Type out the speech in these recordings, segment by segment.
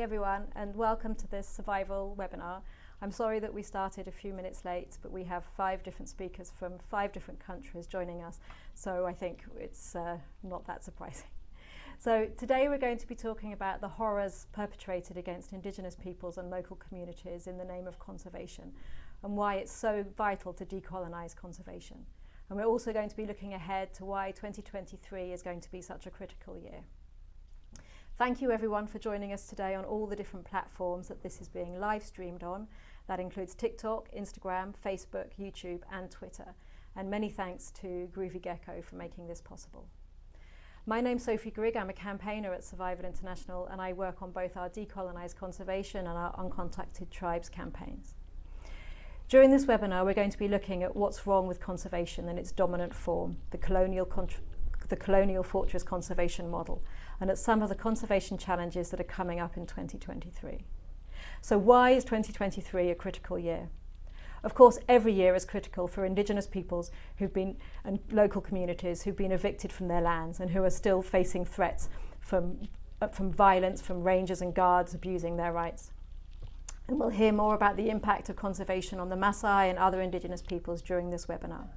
everyone, and welcome to this survival webinar. I'm sorry that we started a few minutes late, but we have 5 different speakers from 5 different countries joining us, so I think it's not that surprising. So today we're going to be talking about the horrors perpetrated against Indigenous peoples and local communities in the name of conservation, and why it's so vital to decolonize conservation. And we're also going to be looking ahead to why 2023 is going to be such a critical year. Thank you everyone for joining us today on all the different platforms that this is being live streamed on. That includes TikTok, Instagram, Facebook, YouTube and Twitter. And many thanks to Groovy Gecko for making this possible. My name's Sophie Grig, I'm a campaigner at Survival International, and I work on both our Decolonize conservation and our Uncontacted Tribes campaigns. During this webinar, we're going to be looking at what's wrong with conservation in its dominant form, the colonial fortress conservation model, and at some of the conservation challenges that are coming up in 2023. So why is 2023 a critical year? Of course, every year is critical for Indigenous peoples and local communities who've been evicted from their lands and who are still facing threats from violence, from rangers and guards abusing their rights. And we'll hear more about the impact of conservation on the Maasai and other Indigenous peoples during this webinar.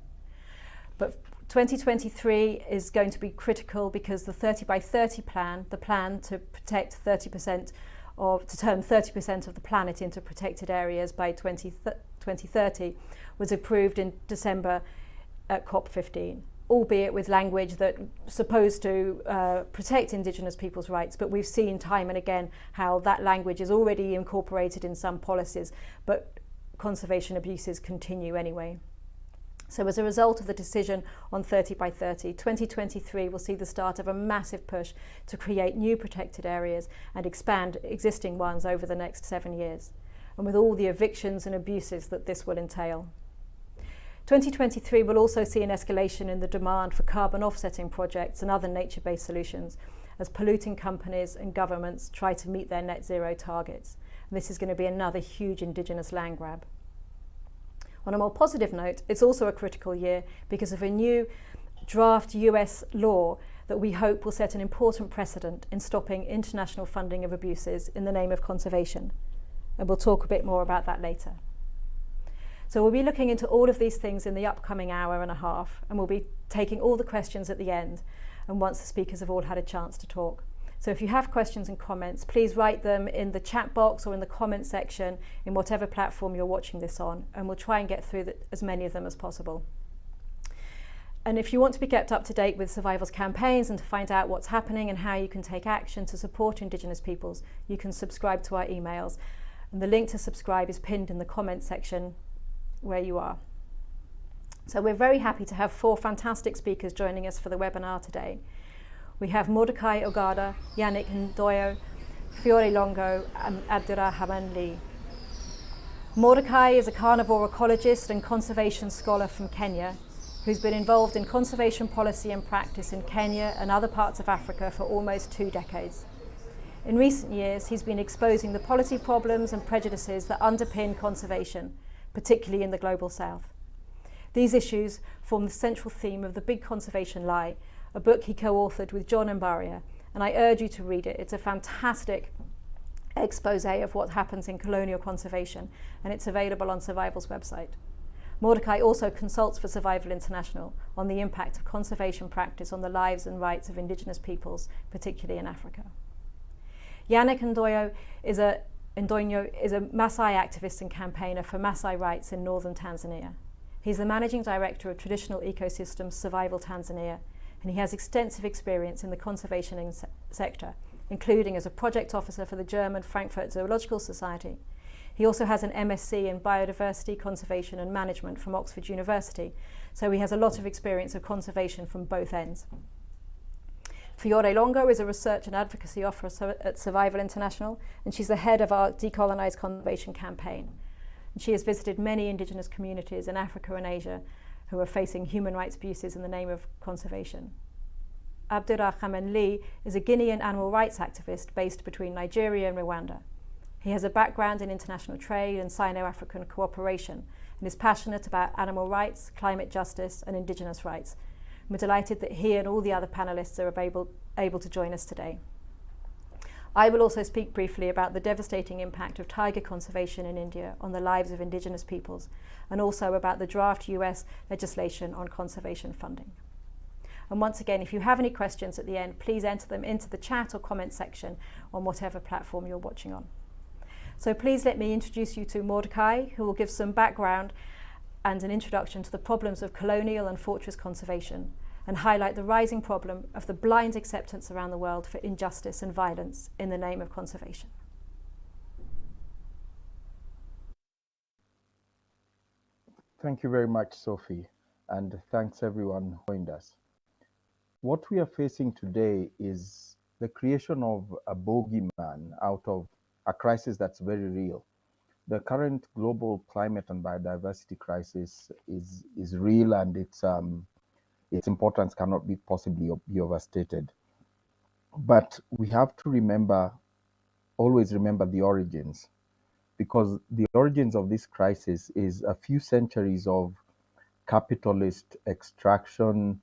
But 2023 is going to be critical because the 30 by 30 plan, the plan to protect 30% or to turn 30% of the planet into protected areas by 2030, was approved in December at COP15, albeit with language that's supposed to protect Indigenous people's rights. But we've seen time and again how that language is already incorporated in some policies, but conservation abuses continue anyway. So as a result of the decision on 30 by 30, 2023 will see the start of a massive push to create new protected areas and expand existing ones over the next 7 years, and with all the evictions and abuses that this will entail. 2023 will also see an escalation in the demand for carbon offsetting projects and other nature-based solutions as polluting companies and governments try to meet their net zero targets. And this is going to be another huge Indigenous land grab. On a more positive note, it's also a critical year because of a new draft US law that we hope will set an important precedent in stopping international funding of abuses in the name of conservation. And we'll talk a bit more about that later. So we'll be looking into all of these things in the upcoming hour and a half, and we'll be taking all the questions at the end and once the speakers have all had a chance to talk. So if you have questions and comments, please write them in the chat box or in the comment section in whatever platform you're watching this on, and we'll try and get through as many of them as possible. And if you want to be kept up to date with Survival's campaigns and to find out what's happening and how you can take action to support Indigenous peoples, you can subscribe to our emails. And the link to subscribe is pinned in the comment section where you are. So we're very happy to have 4 fantastic speakers joining us for the webinar today. We have Mordecai Ogada, Yannick Ndoinyo, Fiore Longo and Abdourahamane Ly. Mordecai is a carnivore ecologist and conservation scholar from Kenya who's been involved in conservation policy and practice in Kenya and other parts of Africa for almost 2 decades. In recent years, he's been exposing the policy problems and prejudices that underpin conservation, particularly in the Global South. These issues form the central theme of The Big Conservation Lie, a book he co-authored with John Mbaria, and I urge you to read it. It's a fantastic expose of what happens in colonial conservation, and it's available on Survival's website. Mordecai also consults for Survival International on the impact of conservation practice on the lives and rights of Indigenous peoples, particularly in Africa. Yannick Ndoinyo is a Maasai activist and campaigner for Maasai rights in northern Tanzania. He's the managing director of Traditional Ecosystems Survival Tanzania, and he has extensive experience in the conservation sector, including as a project officer for the German Frankfurt Zoological Society. He also has an MSc in Biodiversity, Conservation and Management from Oxford University, so he has a lot of experience of conservation from both ends. Fiore Longo is a research and advocacy officer at Survival International, and she's the head of our Decolonize conservation campaign. And she has visited many Indigenous communities in Africa and Asia who are facing human rights abuses in the name of conservation. Abdourahamane Ly is a Guinean animal rights activist based between Nigeria and Rwanda. He has a background in international trade and Sino-African cooperation and is passionate about animal rights, climate justice and Indigenous rights. We're delighted that he and all the other panellists are able to join us today. I will also speak briefly about the devastating impact of tiger conservation in India on the lives of Indigenous peoples, and also about the draft US legislation on conservation funding. And once again, if you have any questions at the end, please enter them into the chat or comment section on whatever platform you're watching on. So please let me introduce you to Mordecai, who will give some background and an introduction to the problems of colonial and fortress conservation, and highlight the rising problem of the blind acceptance around the world for injustice and violence in the name of conservation. Thank you very much, Sophie, and thanks everyone who joined us. What we are facing today is the creation of a bogeyman out of a crisis that's very real. The current global climate and biodiversity crisis is real, and its importance cannot be possibly be overstated. But we have to always remember the origins, because the origins of this crisis is a few centuries of capitalist extraction,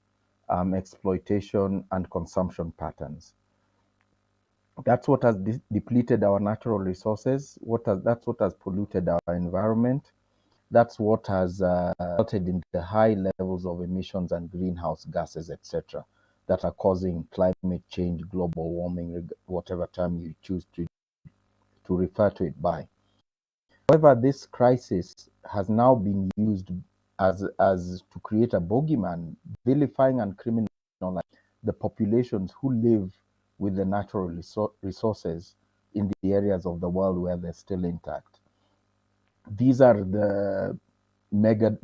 exploitation, and consumption patterns. That's what has depleted our natural resources. That's what has polluted our environment. That's what has resulted in the high levels of emissions and greenhouse gases, etc., that are causing climate change, global warming, whatever term you choose to refer to it by. However, this crisis has now been used as to create a bogeyman, vilifying and criminalizing the populations who live with the natural resources in the areas of the world where they're still intact. These are the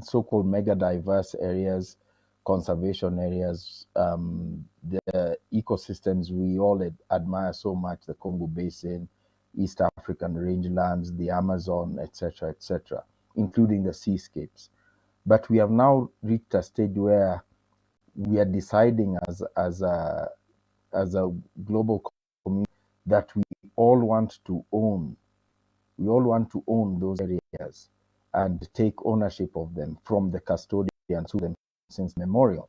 so-called mega diverse areas, conservation areas, the ecosystems we all admire so much: the Congo Basin, East African rangelands, the Amazon, etc., etc., including the seascapes. But we have now reached a stage where we are deciding as a global community that we all want to own those areas and take ownership of them from the custodians who them since memorial.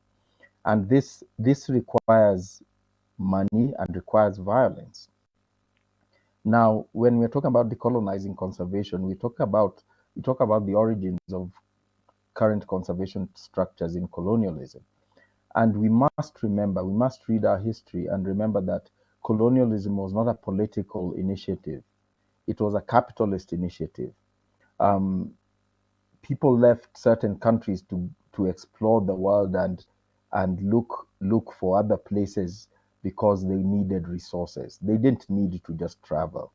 And this requires money and requires violence. Now, when we're talking about decolonizing conservation, we talk about the origins of current conservation structures in colonialism. And we must read our history and remember that colonialism was not a political initiative. It was a capitalist initiative. People left certain countries to explore the world and look for other places because they needed resources. They didn't need to just travel.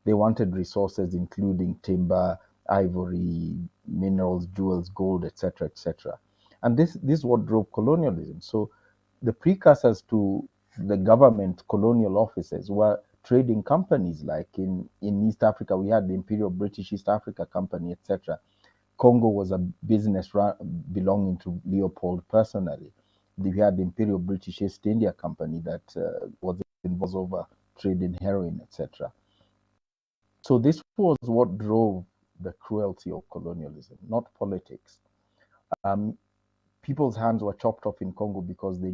They wanted resources including timber, ivory, minerals, jewels, gold, etc., etc. And this is what drove colonialism. So the precursors to the government colonial offices were trading companies. Like in East Africa, we had the Imperial British East Africa Company, etc. Congo was a business belonging to Leopold personally. We had the Imperial British East India Company that was involved over trade in heroin, etc. So this was what drove the cruelty of colonialism, not politics. People's hands were chopped off in Congo because they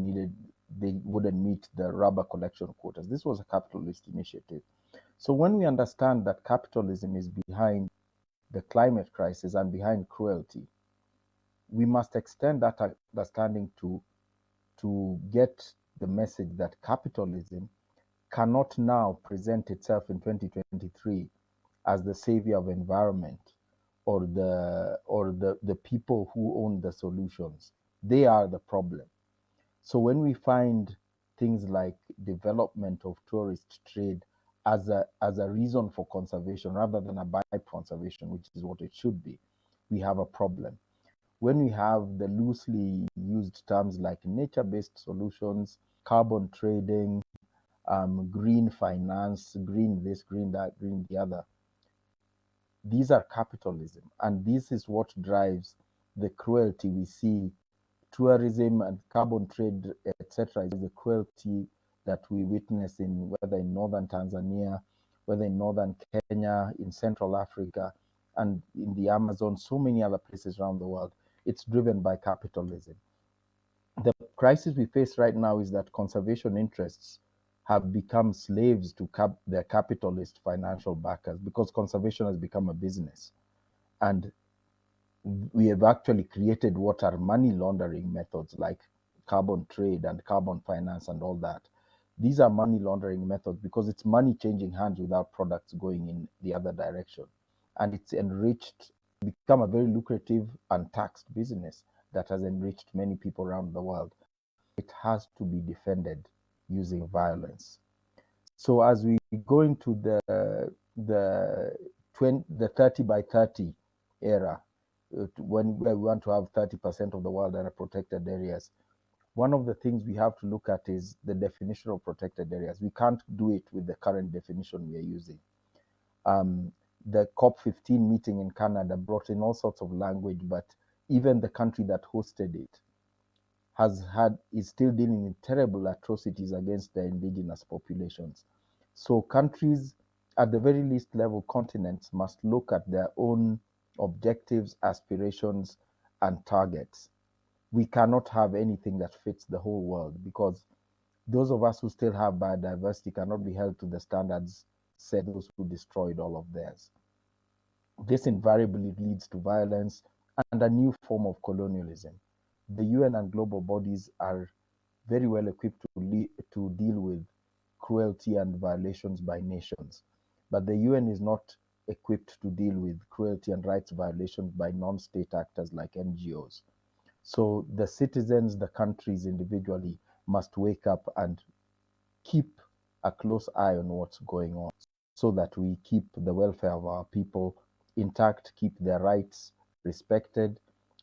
wouldn't meet the rubber collection quotas. This was a capitalist initiative. So when we understand that capitalism is behind the climate crisis and behind cruelty, we must extend that understanding to get the message that capitalism cannot now present itself in 2023 as the savior of environment or the people who own the solutions. They are the problem. So when we find things like development of tourist trade as a reason for conservation rather than a byproduct conservation, which is what it should be, we have a problem. When we have the loosely used terms like nature-based solutions, carbon trading, green finance, green this, green that, green the other, these are capitalism, and this is what drives the cruelty we see. Tourism and carbon trade, etc., is the cruelty that we witness whether in northern Tanzania, whether in northern Kenya, in Central Africa, and in the Amazon, so many other places around the world. It's driven by capitalism. The crisis we face right now is that conservation interests have become slaves to their capitalist financial backers, because conservation has become a business. And we have actually created what are money laundering methods like carbon trade and carbon finance and all that. These are money laundering methods because it's money changing hands without products going in the other direction. And it's enriched, become a very lucrative, untaxed business that has enriched many people around the world. It has to be defended using violence. So as we go into the 30 by 30 era, when we want to have 30% of the world in protected areas, one of the things we have to look at is the definition of protected areas. We can't do it with the current definition we are using. The COP15 meeting in Canada brought in all sorts of language, but even the country that hosted it is still dealing with terrible atrocities against the indigenous populations. So countries, at the very least level, continents must look at their own objectives, aspirations, and targets. We cannot have anything that fits the whole world, because those of us who still have biodiversity cannot be held to the standards set those who destroyed all of theirs. This invariably leads to violence and a new form of colonialism. The UN and global bodies are very well equipped to deal with cruelty and violations by nations, but the UN is not equipped to deal with cruelty and rights violations by non-state actors like NGOs. So the citizens, the countries individually must wake up and keep a close eye on what's going on, so that we keep the welfare of our people intact, keep their rights respected,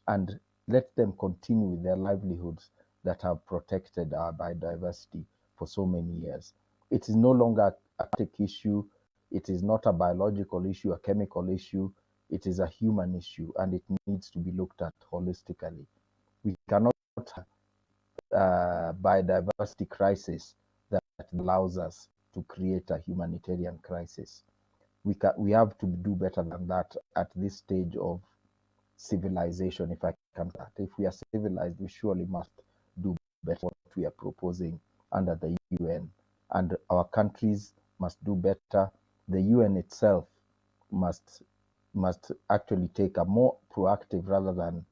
and let them continue with their livelihoods that have protected our biodiversity for so many years. It is no longer a climatic issue. It is not a biological issue, a chemical issue. It is a human issue, and it needs to be looked at holistically. We cannot have a biodiversity crisis that allows us to create a humanitarian crisis. We have to do better than that at this stage of civilization, if I can say that. If we are civilized, we surely must do better what we are proposing under the UN. And our countries must do better. The UN itself must actually take a more proactive rather than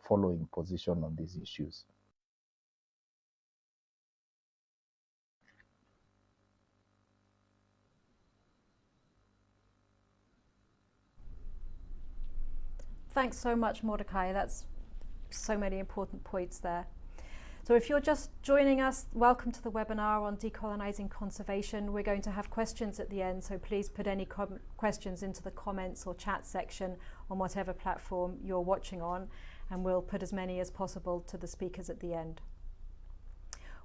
following position on these issues. Thanks so much, Mordecai. That's so many important points there. So if you're just joining us, welcome to the webinar on decolonizing conservation. We're going to have questions at the end, so please put any questions into the comments or chat section on whatever platform you're watching on, and we'll put as many as possible to the speakers at the end.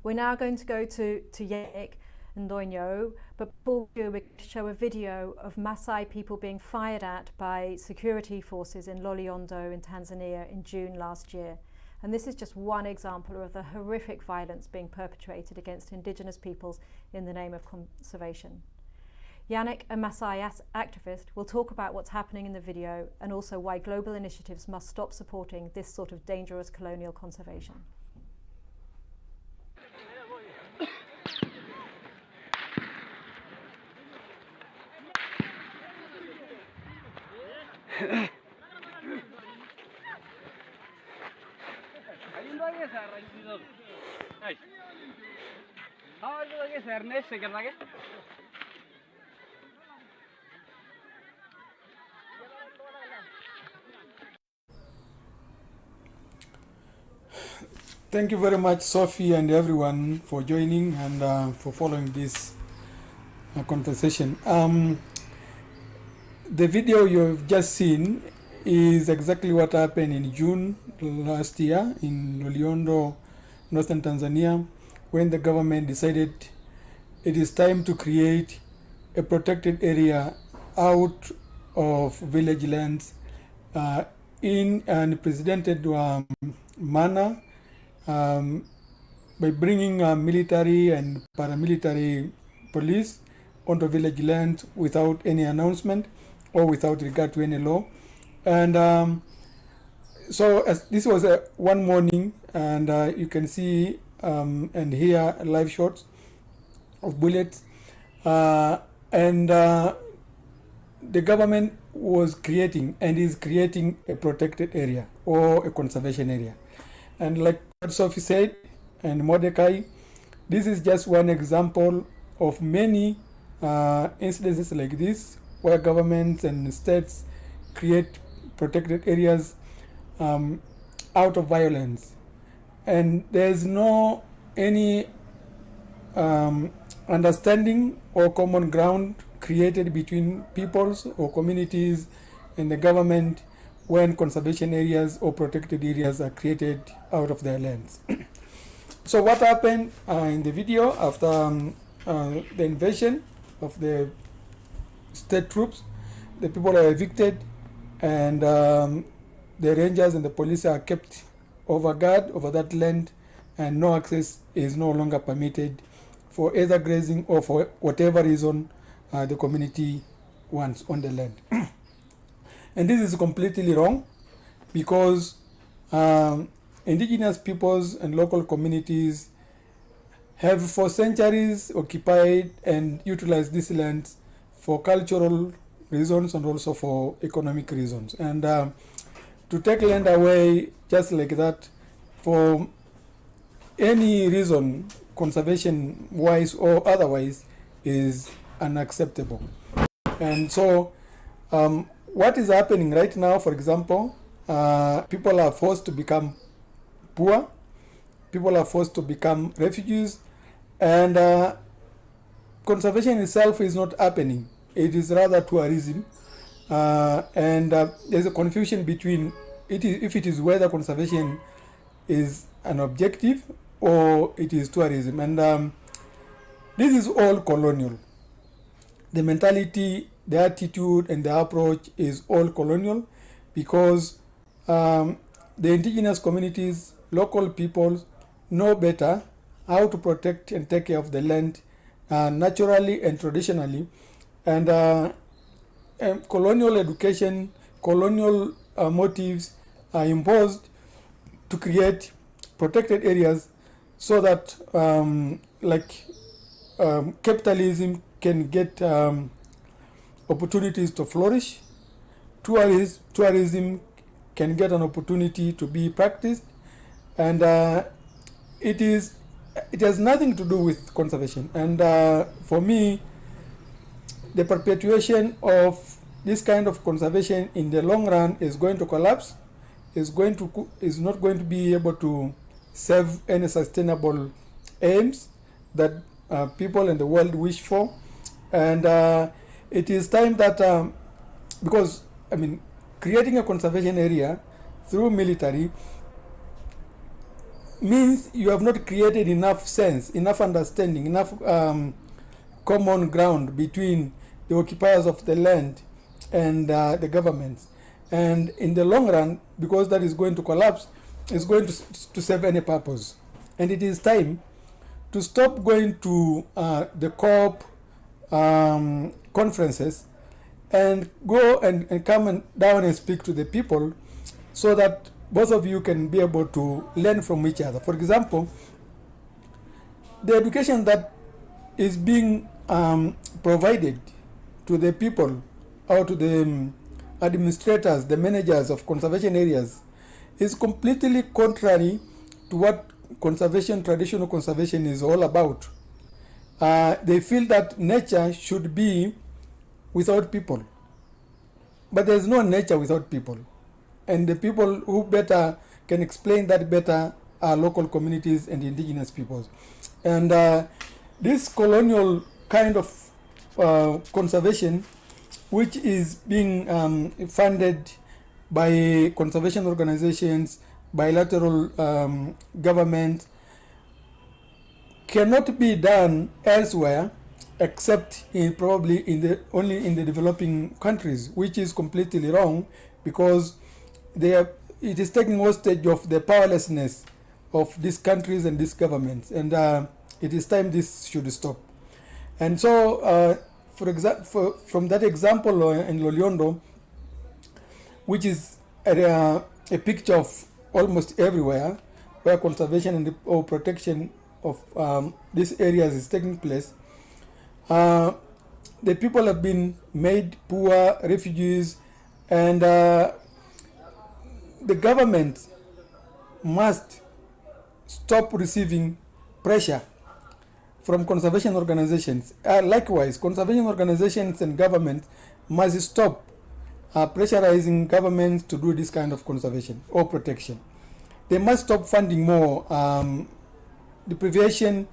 We're now going to go to Yannick Ndoinyo, but before we go, show a video of Maasai people being fired at by security forces in Loliondo in Tanzania in June last year. And this is just one example of the horrific violence being perpetrated against indigenous peoples in the name of conservation. Yannick, a Maasai activist, will talk about what's happening in the video and also why global initiatives must stop supporting this sort of dangerous colonial conservation. Thank you very much, Sophie, and everyone for joining and for following this conversation. The video you've just seen is exactly what happened in June last year in Loliondo, northern Tanzania, when the government decided it is time to create a protected area out of village lands in an unprecedented manner, by bringing military and paramilitary police onto village land without any announcement or without regard to any law. And so as this was one morning, and you can see and hear live shots of bullets, and the government was creating and is creating a protected area or a conservation area. And like what Sophie said, and Mordecai, this is just one example of many incidences like this, where governments and states create protected areas out of violence. And there's no any understanding or common ground created between peoples or communities and the government when conservation areas or protected areas are created out of their lands. So what happened in the video after the invasion of the state troops? The people are evicted, and the rangers and the police are kept over guard over that land, and no access is no longer permitted for either grazing or for whatever reason the community wants on the land. And this is completely wrong, because indigenous peoples and local communities have for centuries occupied and utilized this land for cultural reasons and also for economic reasons. And to take land away just like that for any reason, conservation wise or otherwise, is unacceptable. And so what is happening right now, for example, people are forced to become poor, people are forced to become refugees, and conservation itself is not happening. It is rather tourism, and there's a confusion between if it is whether conservation is an objective or it is tourism. And this is all colonial. The mentality, the attitude, and the approach is all colonial, because the indigenous communities, local peoples, know better how to protect and take care of the land naturally and traditionally. And colonial education, colonial motives are imposed to create protected areas so that capitalism can get opportunities to flourish, tourism can get an opportunity to be practiced, and it has nothing to do with conservation. And for me, the perpetuation of this kind of conservation in the long run is going to collapse, is not going to be able to serve any sustainable aims that people in the world wish for. And it is time that, because creating a conservation area through military means you have not created enough sense, enough understanding, enough common ground between the occupiers of the land and the governments. And in the long run, because that is going to collapse, it's going to serve any purpose. And it is time to stop going to the COP conferences and go and come down and speak to the people, so that both of you can be able to learn from each other. For example, the education that is being provided to the people or to the administrators, the managers of conservation areas, is completely contrary to what traditional conservation is all about. They feel that nature should be without people, but there's no nature without people. And the people who better can explain that better are local communities and indigenous peoples. And this colonial kind of conservation, which is being funded by conservation organizations, bilateral governments, cannot be done elsewhere except only in the developing countries, which is completely wrong, because it is taking hostage of the powerlessness of these countries and these governments, and it is time this should stop. And so, from that example in Loliondo, which is a picture of almost everywhere where conservation or protection of these areas is taking place, The people have been made poor, refugees, and the government must stop receiving pressure from conservation organizations. Likewise, conservation organizations and governments must stop pressurizing governments to do this kind of conservation or protection. They must stop funding more deprivation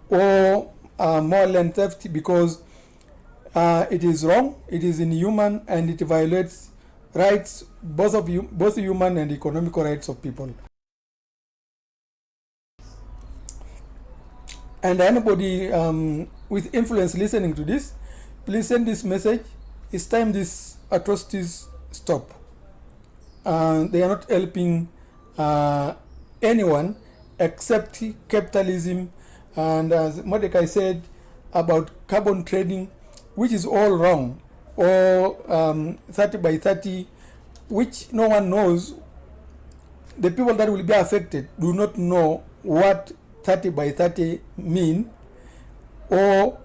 or more land theft, because it is wrong, it is inhuman, and it violates rights, both human and economical rights of people. And anybody with influence listening to this, please send this message. It's time these atrocities stop. They are not helping anyone except capitalism. And as Mordecai said about carbon trading, which is all wrong, or 30 by 30, which no one knows. The people that will be affected do not know what 30 by 30 mean, or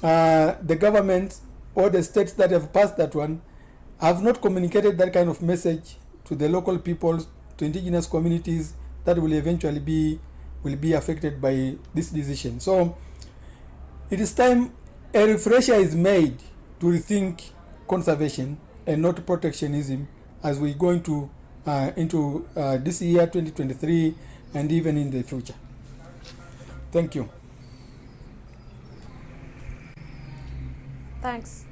the government or the states that have passed that one have not communicated that kind of message to the local peoples, to indigenous communities that will eventually be affected by this decision. So it is time a refresher is made to rethink conservation and not protectionism as we go into this year 2023 and even in the future. Thank you. Thanks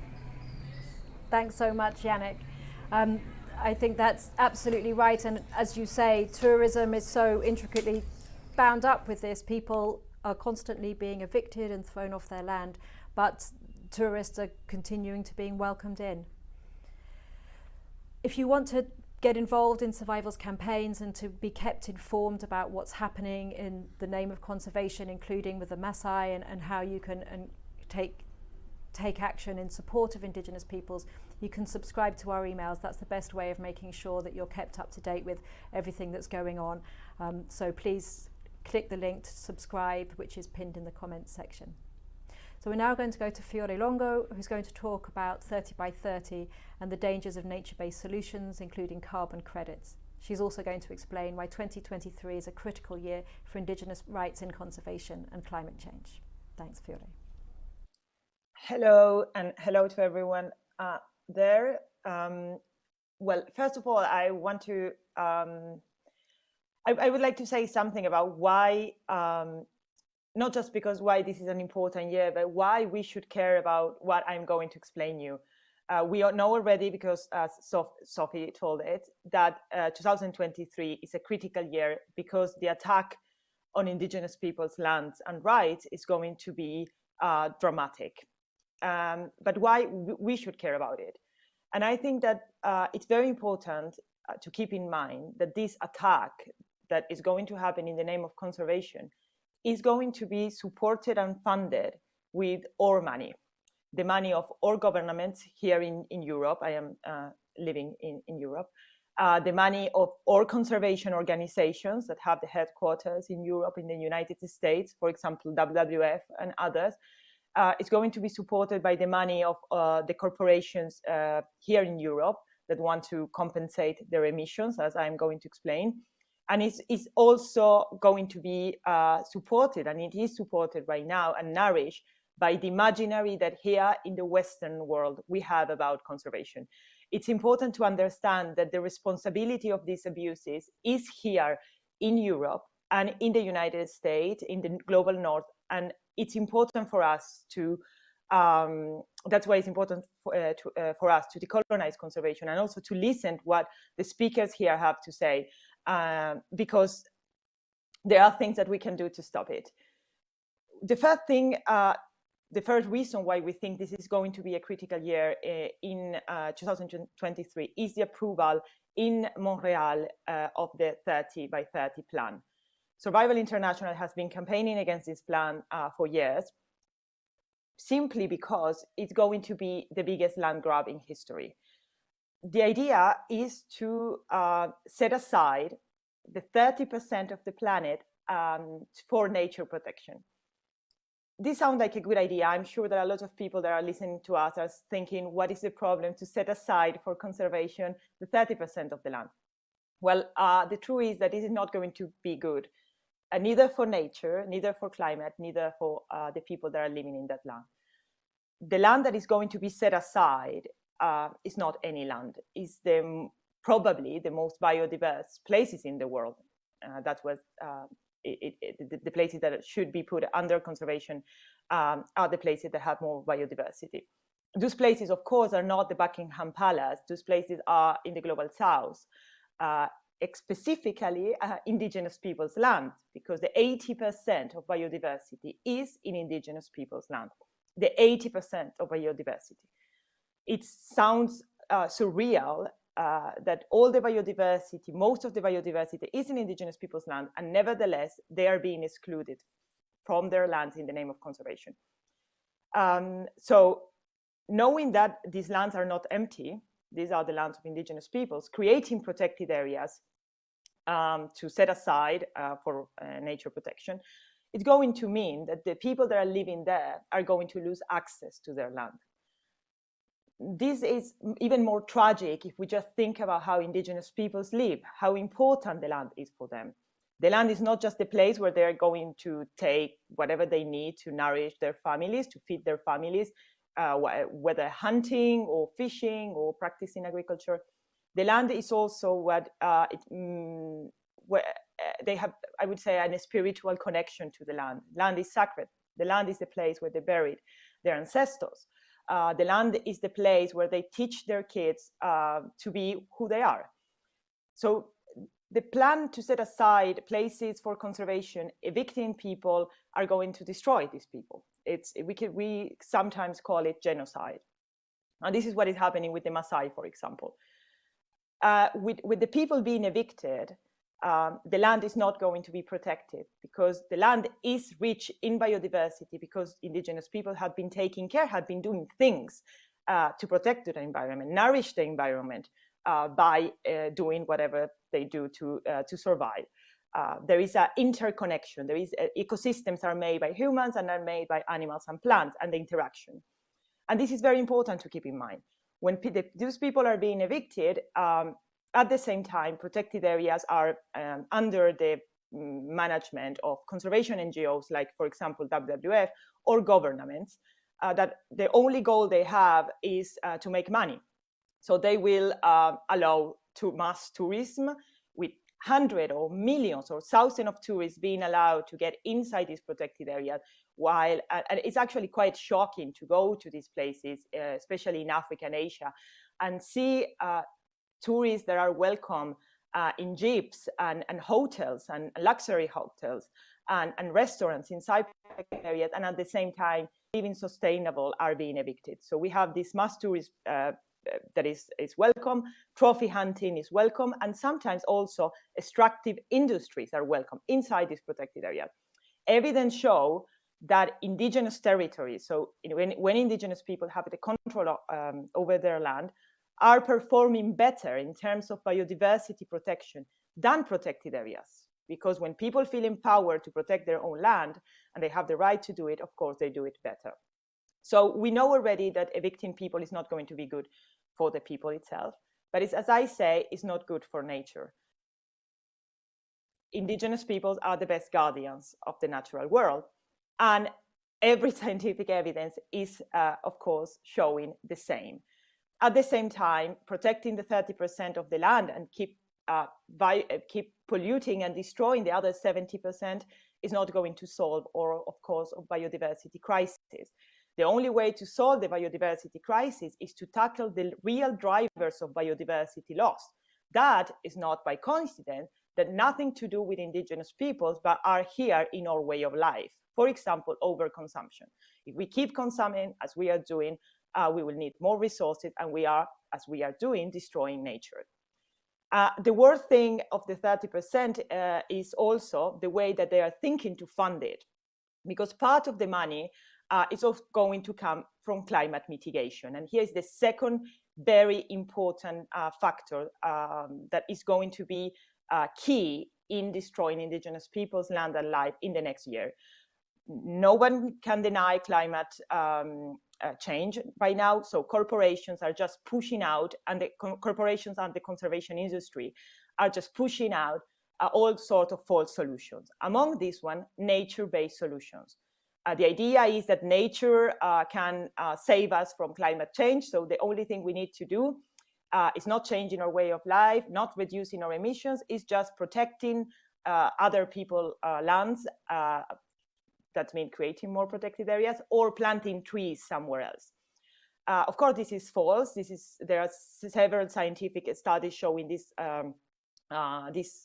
so much, Yannick. I think that's absolutely right, and as you say, tourism is so intricately bound up with this. People are constantly being evicted and thrown off their land, but tourists are continuing to being welcomed in. If you want to get involved in survival's campaigns and to be kept informed about what's happening in the name of conservation, including with the Maasai, and how you can take action in support of Indigenous peoples, you can subscribe to our emails. That's the best way of making sure that you're kept up to date with everything that's going on. So please click the link to subscribe, which is pinned in the comments section. So we're now going to go to Fiore Longo, who's going to talk about 30 by 30 and the dangers of nature-based solutions, including carbon credits. She's also going to explain why 2023 is a critical year for Indigenous rights in conservation and climate change. Thanks, Fiore. Hello, and hello to everyone there. Well, first of all, I want to, I would like to say something about why, not just because why this is an important year, but why we should care about what I'm going to explain you. We all know already, because as Sophie told it, that 2023 is a critical year because the attack on Indigenous people's lands and rights is going to be dramatic. But why we should care about it? And I think that it's very important to keep in mind that this attack that is going to happen in the name of conservation is going to be supported and funded with our money, the money of our governments here in Europe. I am living in Europe. The money of our conservation organizations that have the headquarters in Europe, in the United States, for example, WWF and others. It's going to be supported by the money of the corporations here in Europe that want to compensate their emissions, as I'm going to explain. And it's also going to be supported, and it is supported right now and nourished by the imaginary that here in the Western world we have about conservation. It's important to understand that the responsibility of these abuses is here in Europe and in the United States, in the global north, and it's important for us to, that's why it's important for us to decolonize conservation and also to listen to what the speakers here have to say, because there are things that we can do to stop it. The first thing, the first reason why we think this is going to be a critical year in 2023 is the approval in Montreal of the 30 by 30 plan. Survival International has been campaigning against this plan for years, simply because it's going to be the biggest land grab in history. The idea is to set aside the 30% of the planet for nature protection. this sounds like a good idea. I'm sure there are a lot of people that are listening to us are thinking, what is the problem to set aside for conservation the 30% of the land? Well, the truth is that this is not going to be good, neither for nature, neither for climate, neither for the people that are living in that land. The land that is going to be set aside is not any land. It's probably the most biodiverse places in the world. That's what the places that should be put under conservation are the places that have more biodiversity. Those places, of course, are not the Buckingham Palace. Those places are in the global south, specifically indigenous people's land, because the 80% of biodiversity is in indigenous people's land. The 80% of biodiversity. It sounds surreal that all the biodiversity, most of the biodiversity is in indigenous people's land, and nevertheless, they are being excluded from their lands in the name of conservation. So knowing that these lands are not empty, these are the lands of indigenous peoples, creating protected areas to set aside for nature protection, it's going to mean that the people that are living there are going to lose access to their land. This is even more tragic if we just think about how indigenous peoples live, how important the land is for them. The land is not just a place where they're going to take whatever they need to nourish their families, to feed their families, whether hunting or fishing or practicing agriculture. The land is also what they have, I would say, a spiritual connection to the land. Land is sacred. The land is the place where they buried their ancestors. The land is the place where they teach their kids to be who they are. So the plan to set aside places for conservation, evicting people, are going to destroy these people. We sometimes call it genocide. And this is what is happening with the Maasai, for example. With the people being evicted, the land is not going to be protected, because the land is rich in biodiversity, because indigenous people have been taking care, have been doing things to protect the environment, nourish the environment by doing whatever they do to survive. There is an interconnection. There is ecosystems are made by humans and are made by animals and plants, and the interaction. And this is very important to keep in mind. When those people are being evicted, at the same time, protected areas are under the management of conservation NGOs, like, for example, WWF, or governments, that the only goal they have is to make money. So they will allow mass tourism, with hundreds or millions or thousands of tourists being allowed to get inside these protected areas, while and it's actually quite shocking to go to these places, especially in Africa and Asia, and see tourists that are welcome in jeeps and hotels and luxury hotels and restaurants inside areas, and at the same time, even sustainable are being evicted. So we have this mass tourism that is welcome, trophy hunting is welcome, and sometimes also extractive industries are welcome inside this protected area. Evidence show that indigenous territories, so when indigenous people have the control over their land, are performing better in terms of biodiversity protection than protected areas. Because when people feel empowered to protect their own land and they have the right to do it, of course, they do it better. So we know already that evicting people is not going to be good for the people itself, but it's, as I say, it's not good for nature. Indigenous peoples are the best guardians of the natural world, and every scientific evidence is, of course, showing the same. At the same time, protecting the 30% of the land and keep polluting and destroying the other 70% is not going to solve, or, of course, a biodiversity crisis. The only way to solve the biodiversity crisis is to tackle the real drivers of biodiversity loss. That is not by coincidence, that nothing to do with indigenous peoples, but are here in our way of life. For example, overconsumption. If we keep consuming as we are doing, we will need more resources, and we are, as we are doing, destroying nature. The worst thing of the 30% is also the way that they are thinking to fund it, because part of the money is also going to come from climate mitigation. And here is the second very important factor that is going to be key in destroying indigenous peoples' land and life in the next year. no one can deny climate change by now. So corporations are just pushing out, and the corporations and the conservation industry are just pushing out all sorts of false solutions. Among these one, nature-based solutions. The idea is that nature can save us from climate change. So the only thing we need to do is not changing our way of life, not reducing our emissions, is just protecting other people's lands. That means creating more protected areas or planting trees somewhere else. Of course, this is false. There are several scientific studies showing this.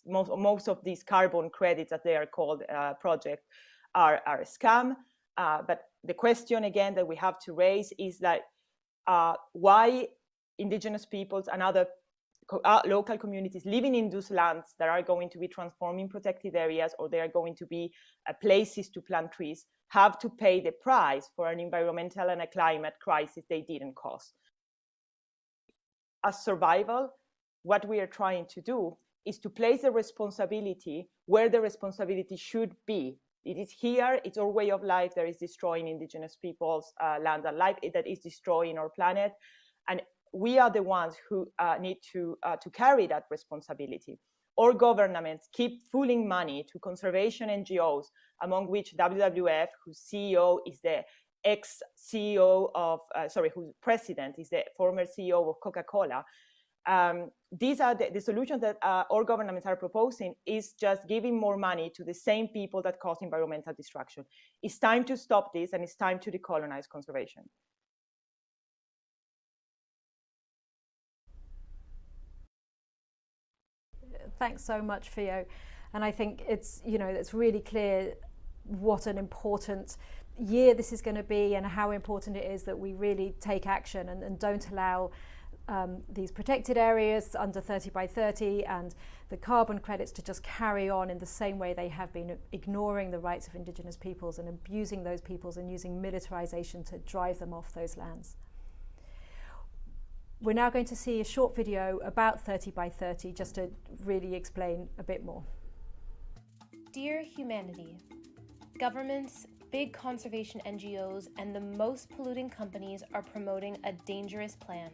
Most of these carbon credits, that they are called projects, are a scam. But the question again that we have to raise is that why indigenous peoples and other local communities living in those lands that are going to be transforming protected areas, or they are going to be places to plant trees, have to pay the price for an environmental and a climate crisis they didn't cause. As survival, what we are trying to do is to place the responsibility where the responsibility should be. It is here, it's our way of life that is destroying indigenous people's land and life, that is destroying our planet. And we are the ones who need to carry that responsibility. Our governments keep pooling money to conservation NGOs, among which WWF, whose CEO is the ex-CEO of, whose president is the former CEO of Coca-Cola. These are the solutions that our governments are proposing, is just giving more money to the same people that cause environmental destruction. It's time to stop this, and it's time to decolonize conservation. Thanks so much, Fio. And I think it's really clear what an important year this is going to be, and how important it is that we really take action and don't allow these protected areas under 30 by 30 and the carbon credits to just carry on in the same way they have been, ignoring the rights of indigenous peoples and abusing those peoples and using militarization to drive them off those lands. We're now going to see a short video about 30 by 30 just to really explain a bit more. Dear humanity, governments, big conservation NGOs, and the most polluting companies are promoting a dangerous plan.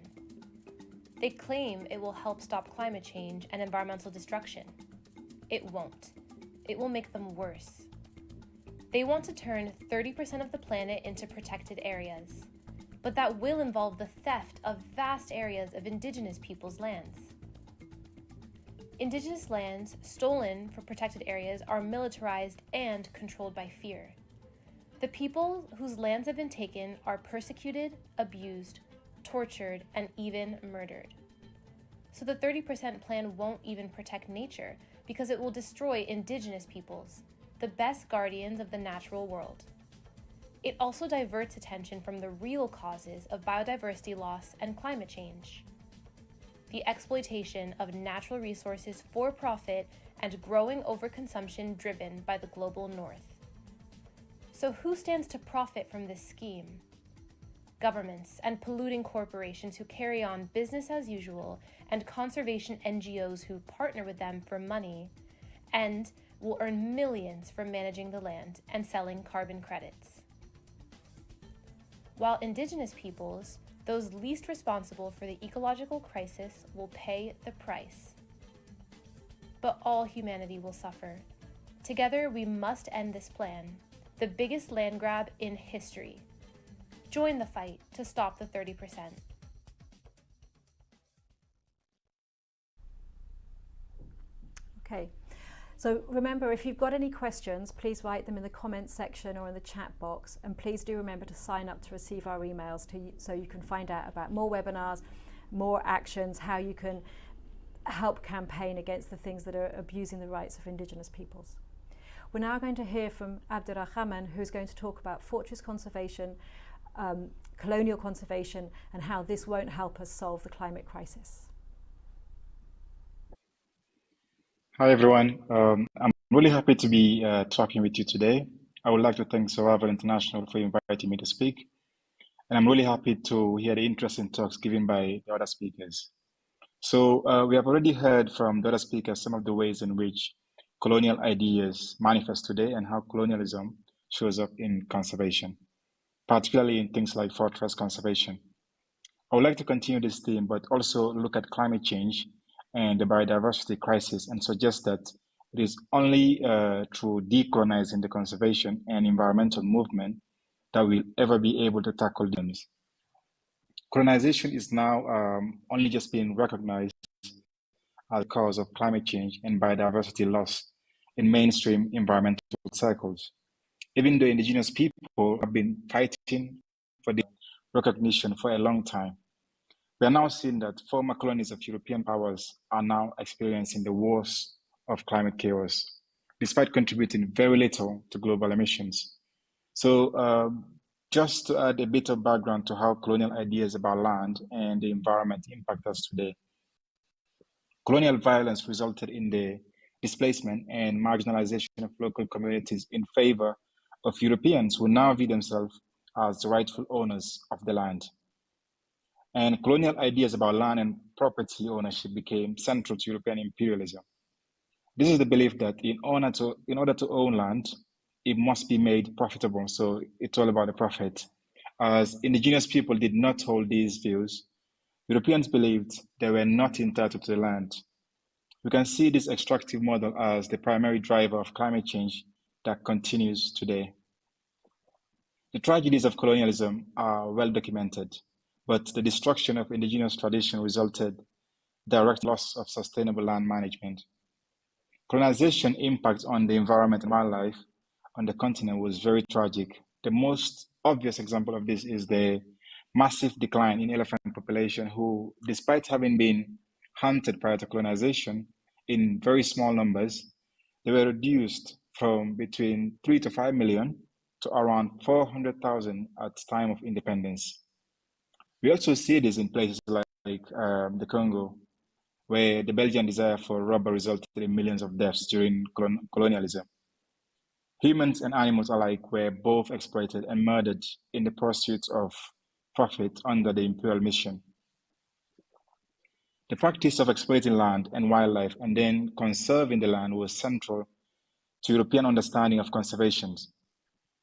They claim it will help stop climate change and environmental destruction. It won't. It will make them worse. They want to turn 30% of the planet into protected areas, but that will involve the theft of vast areas of indigenous peoples' lands. Indigenous lands stolen for protected areas are militarized and controlled by fear. The people whose lands have been taken are persecuted, abused, tortured, and even murdered. So the 30% plan won't even protect nature because it will destroy indigenous peoples, the best guardians of the natural world. It also diverts attention from the real causes of biodiversity loss and climate change. The exploitation of natural resources for profit and growing overconsumption driven by the global north. So who stands to profit from this scheme? Governments and polluting corporations who carry on business as usual, and conservation NGOs who partner with them for money and will earn millions from managing the land and selling carbon credits. While indigenous peoples, those least responsible for the ecological crisis, will pay the price. But all humanity will suffer. Together, we must end this plan, the biggest land grab in history. Join the fight to stop the 30%. Okay, so remember, if you've got any questions, please write them in the comments section or in the chat box, and please do remember to sign up to receive our emails so you can find out about more webinars, more actions, how you can help campaign against the things that are abusing the rights of indigenous peoples. We're now going to hear from Abdourahamane, who's going to talk about fortress conservation, colonial conservation, and how this won't help us solve the climate crisis. Hi, everyone. I'm really happy to be talking with you today. I would like to thank Survival International for inviting me to speak. And I'm really happy to hear the interesting talks given by the other speakers. So we have already heard from the other speakers some of the ways in which colonial ideas manifest today and how colonialism shows up in conservation, particularly in things like forest conservation. I would like to continue this theme, but also look at climate change and the biodiversity crisis and suggest that it is only through decolonizing the conservation and environmental movement that we'll ever be able to tackle them. Colonization is now only just being recognized as a cause of climate change and biodiversity loss in mainstream environmental cycles. Even though indigenous people have been fighting for the recognition for a long time, we are now seeing that former colonies of European powers are now experiencing the worst of climate chaos, despite contributing very little to global emissions. So just to add a bit of background to how colonial ideas about land and the environment impact us today. Colonial violence resulted in the displacement and marginalization of local communities in favor of Europeans who now view themselves as the rightful owners of the land. And colonial ideas about land and property ownership became central to European imperialism. This is the belief that in order to own land, it must be made profitable. So it's all about the profit. As indigenous people did not hold these views, Europeans believed they were not entitled to the land. We can see this extractive model as the primary driver of climate change that continues today. The tragedies of colonialism are well documented, but the destruction of indigenous tradition resulted direct loss of sustainable land management. Colonization impact on the environment and wildlife on the continent was very tragic. The most obvious example of this is the massive decline in elephant population who, despite having been hunted prior to colonization in very small numbers, they were reduced from between 3 to 5 million to around 400,000 at time of independence. We also see this in places like the Congo, where the Belgian desire for rubber resulted in millions of deaths during colonialism. Humans and animals alike were both exploited and murdered in the pursuit of profit under the imperial mission. The practice of exploiting land and wildlife and then conserving the land was central to European understanding of conservation.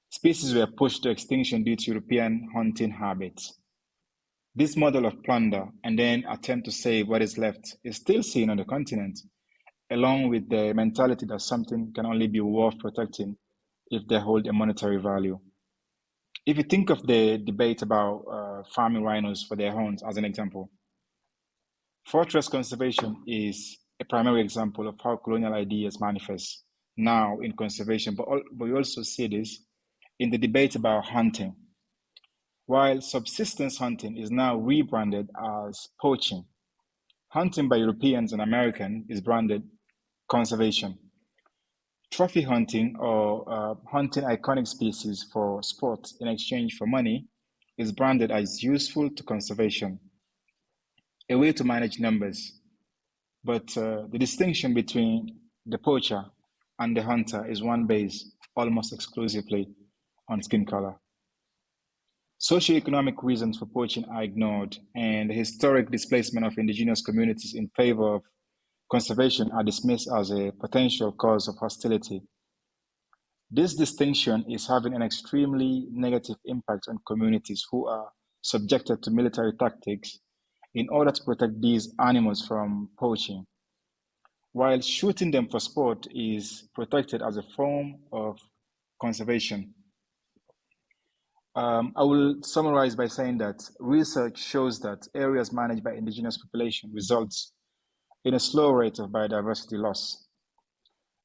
Species were pushed to extinction due to European hunting habits. This model of plunder and then attempt to save what is left is still seen on the continent, along with the mentality that something can only be worth protecting if they hold a monetary value. If you think of the debate about farming rhinos for their horns as an example, forest conservation is a primary example of how colonial ideas manifest now in conservation, but we also see this in the debate about hunting. While subsistence hunting is now rebranded as poaching, hunting by Europeans and Americans is branded conservation. Trophy hunting or hunting iconic species for sport in exchange for money is branded as useful to conservation, a way to manage numbers. But the distinction between the poacher and the hunter is one based almost exclusively on skin color. Socioeconomic reasons for poaching are ignored, and the historic displacement of indigenous communities in favor of conservation are dismissed as a potential cause of hostility. This distinction is having an extremely negative impact on communities who are subjected to military tactics in order to protect these animals from poaching, while shooting them for sport is protected as a form of conservation. I will summarize by saying that research shows that areas managed by indigenous population results in a slow rate of biodiversity loss.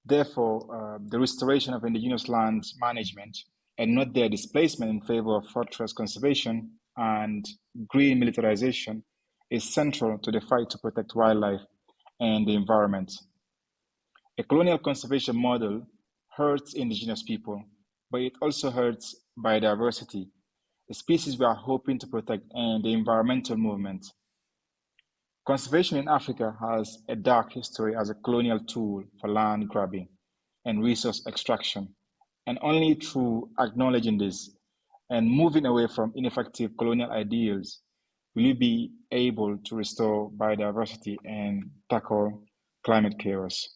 Therefore, the restoration of indigenous land management and not their displacement in favor of forest conservation and green militarization is central to the fight to protect wildlife and the environment. A colonial conservation model hurts indigenous people, but it also hurts biodiversity, the species we are hoping to protect, and the environmental movement. Conservation in Africa has a dark history as a colonial tool for land grabbing and resource extraction, and only through acknowledging this and moving away from ineffective colonial ideals will you be able to restore biodiversity and tackle climate chaos.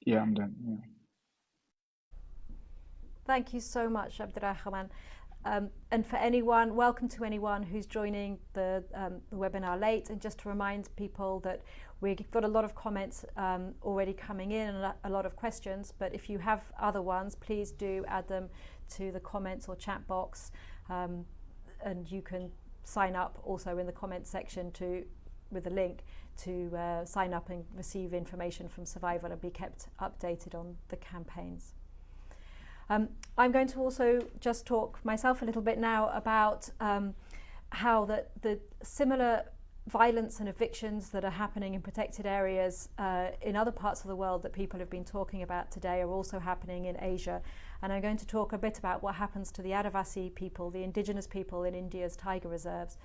Yeah, I'm done. Yeah. Thank you so much, Abdourahamane. And for anyone, welcome to anyone who's joining the webinar late. And just to remind people that we've got a lot of comments already coming in and a lot of questions, but if you have other ones, please do add them to the comments or chat box. And you can sign up also in the comments section with a link to sign up and receive information from Survival and be kept updated on the campaigns. I'm going to also just talk myself a little bit now about how the similar violence and evictions that are happening in protected areas in other parts of the world that people have been talking about today are also happening in Asia. And I'm going to talk a bit about what happens to the Adivasi people, the indigenous people in India's tiger reserves,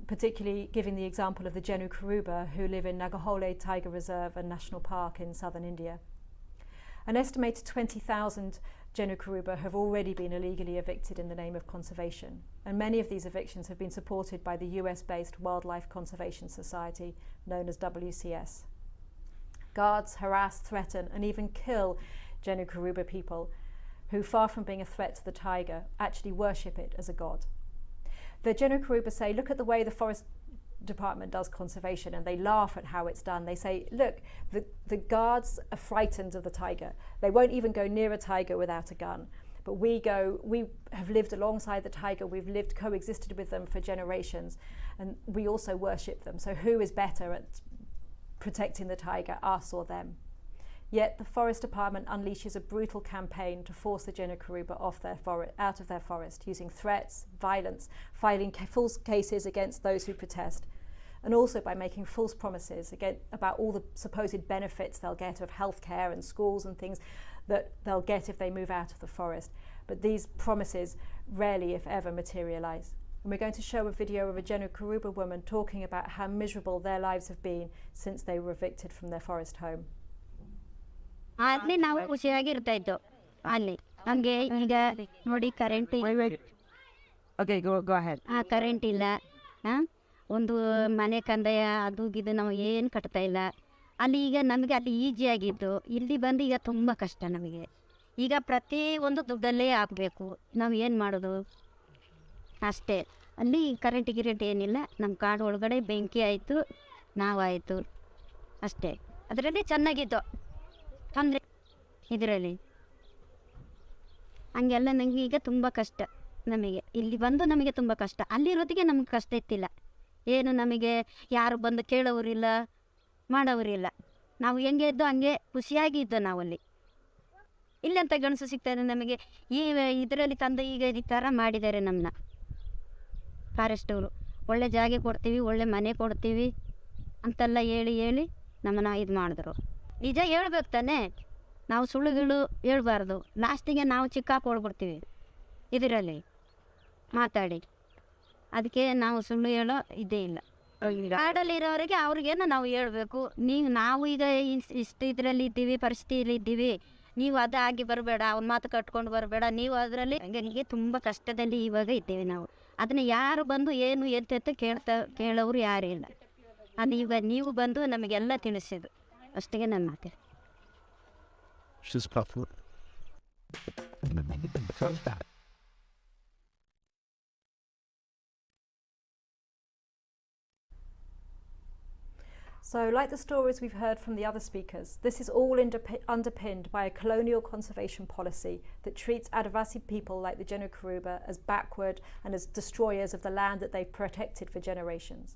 particularly giving the example of the Jenu Kuruba who live in Nagahole Tiger Reserve and National Park in southern India. An estimated 20,000 Jenu Kuruba have already been illegally evicted in the name of conservation, and many of these evictions have been supported by the US-based Wildlife Conservation Society, known as WCS. Guards harass, threaten, and even kill Jenu Kuruba people who, far from being a threat to the tiger, actually worship it as a god. The Jenu Kuruba say, look at the way the Forest Department does conservation, and they laugh at how it's done. They say, look, the guards are frightened of the tiger. They won't even go near a tiger without a gun. But we have lived alongside the tiger, we've coexisted with them for generations, and we also worship them. So who is better at protecting the tiger, us or them? Yet the Forest Department unleashes a brutal campaign to force the Jenu Kuruba out of their forest, using threats, violence, filing false cases against those who protest, and also by making false promises about all the supposed benefits they'll get of healthcare and schools and things that they'll get if they move out of the forest. But these promises rarely, if ever, materialize. And we're going to show a video of a Jenu Kuruba woman talking about how miserable their lives have been since they were evicted from their forest home. ಅಲ್ಲಿ ನಾವು ಖುಷಿಯಾಗಿರ್ತಾ ಇದ್ದೋ ಅಲ್ಲಿ ನಮಗೆ ಈಗ ನೋಡಿ current current ಇಲ್ಲ ಒಂದು ಮನೆ ಕಂದಾಯ ಅದು ಇದು ನಾವು ಏನು ಕಟ್ತಾ ಇಲ್ಲ ಅಲ್ಲಿ. ಈಗ ನಮಗೆ ಅಲ್ಲಿ ಈಜಿಯಾಗಿದ್ದು ಇಲ್ಲಿ ಬಂದು ಈಗ ತುಂಬ ಕಷ್ಟ ನಮಗೆ. ಈಗ ಪ್ರತಿ ಒಂದು ದುಡ್ಡಲ್ಲೇ ಆಗಬೇಕು. ನಾವು ಏನು ಮಾಡೋದು ಅಷ್ಟೇ. ಅಲ್ಲಿ ಕರೆಂಟ್ ಏನಿಲ್ಲ. ನಮ್ಮ ಕಾಡು ಒಳಗಡೆ ಬೆಂಕಿ ಆಯಿತು, ನಾವಾಯಿತು ಅಷ್ಟೇ. ಅದರಲ್ಲಿ ಚೆನ್ನಾಗಿದ್ದು ಅಂದರೆ ಇದರಲ್ಲಿ ಹಂಗೆಲ್ಲ ನನಗೆ ಈಗ ತುಂಬ ಕಷ್ಟ. ನಮಗೆ ಇಲ್ಲಿ ಬಂದು ನಮಗೆ ತುಂಬ ಕಷ್ಟ. ಅಲ್ಲಿರೋದಿಗೆ ನಮ್ಗೆ ಕಷ್ಟ ಇತ್ತಿಲ್ಲ. ಏನು ನಮಗೆ ಯಾರು ಬಂದು ಕೇಳೋರಿಲ್ಲ, ಮಾಡೋರಿಲ್ಲ. ನಾವು ಹೆಂಗೆ ಇದ್ದೋ ಹಂಗೆ ಖುಷಿಯಾಗಿದ್ದೋ ನಾವಲ್ಲಿ. ಇಲ್ಲಂತ ಗಣಸು ಸಿಗ್ತಾರೆ ನಮಗೆ. ಈ ಇದರಲ್ಲಿ ತಂದು ಈಗ ಈ ಥರ ಮಾಡಿದ್ದಾರೆ ನಮ್ಮನ್ನ ಫಾರೆಸ್ಟವರು. ಒಳ್ಳೆ ಜಾಗ ಕೊಡ್ತೀವಿ, ಒಳ್ಳೆ ಮನೆ ಕೊಡ್ತೀವಿ ಅಂತೆಲ್ಲ ಹೇಳಿ ನಮ್ಮನ್ನ ಇದು ಮಾಡಿದ್ರು. ನಿಜ ಹೇಳ್ಬೇಕು ತಾನೆ, ನಾವು ಸುಳ್ಳುಗಳು ಹೇಳ್ಬಾರ್ದು. ಲಾಸ್ಟಿಗೆ ನಾವು ಚಿಕ್ಕಾಕೊಡ್ಬಿಡ್ತೀವಿ ಇದರಲ್ಲಿ ಮಾತಾಡಿ. ಅದಕ್ಕೆ ನಾವು ಸುಳ್ಳು ಹೇಳೋ ಇದೇ ಇಲ್ಲ. ಕಾಡಲ್ಲಿರೋರಿಗೆ ಅವ್ರಿಗೇನು ನಾವು ಹೇಳಬೇಕು, ನಾವು ಈಗ ಇಷ್ಟು ಇದರಲ್ಲಿ ಇದ್ದೀವಿ, ಪರಿಸ್ಥಿತಿಯಲ್ಲಿ ಇದ್ದೀವಿ, ನೀವು ಅದಾಗಿ ಬರಬೇಡ, ಅವ್ರ ಮಾತು ಕಟ್ಕೊಂಡು ಬರಬೇಡ, ನೀವು ಅದರಲ್ಲಿ ನನಗೆ ತುಂಬ ಕಷ್ಟದಲ್ಲಿ ಇವಾಗ ಇದ್ದೇವೆ ನಾವು. ಅದನ್ನು ಯಾರು ಬಂದು ಏನು ಎತ್ತ ಕೇಳೋರು ಯಾರೂ ಇಲ್ಲ. ಅದು ಈಗ ನೀವು ಬಂದು ನಮಗೆಲ್ಲ ತಿಳಿಸಿದ್ದು ಅಷ್ಟಿಗೆ ನನ್ನ ಮಾತೆ. So, like the stories we've heard from the other speakers, this is all underpinned by a colonial conservation policy that treats Adivasi people like the Jenu Kuruba as backward and as destroyers of the land that they've protected for generations.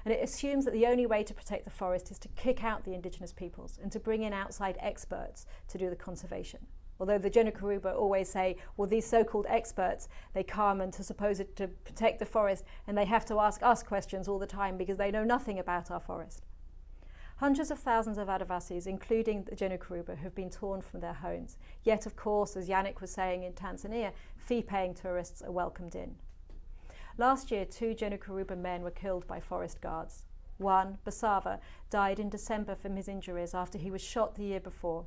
And it assumes that the only way to protect the forest is to kick out the indigenous peoples and to bring in outside experts to do the conservation. Although the Jenu Kuruba always say, well, these so-called experts, they come and to protect the forest, and they have to ask us questions all the time because they know nothing about our forest. Hundreds of thousands of Adivasis, including the Jenu Kuruba, have been torn from their homes. Yet, of course, as Yannick was saying in Tanzania, fee-paying tourists are welcomed in. Last year, 2 Jenu Kuruba men were killed by forest guards. One, Basava, died in December from his injuries after he was shot the year before.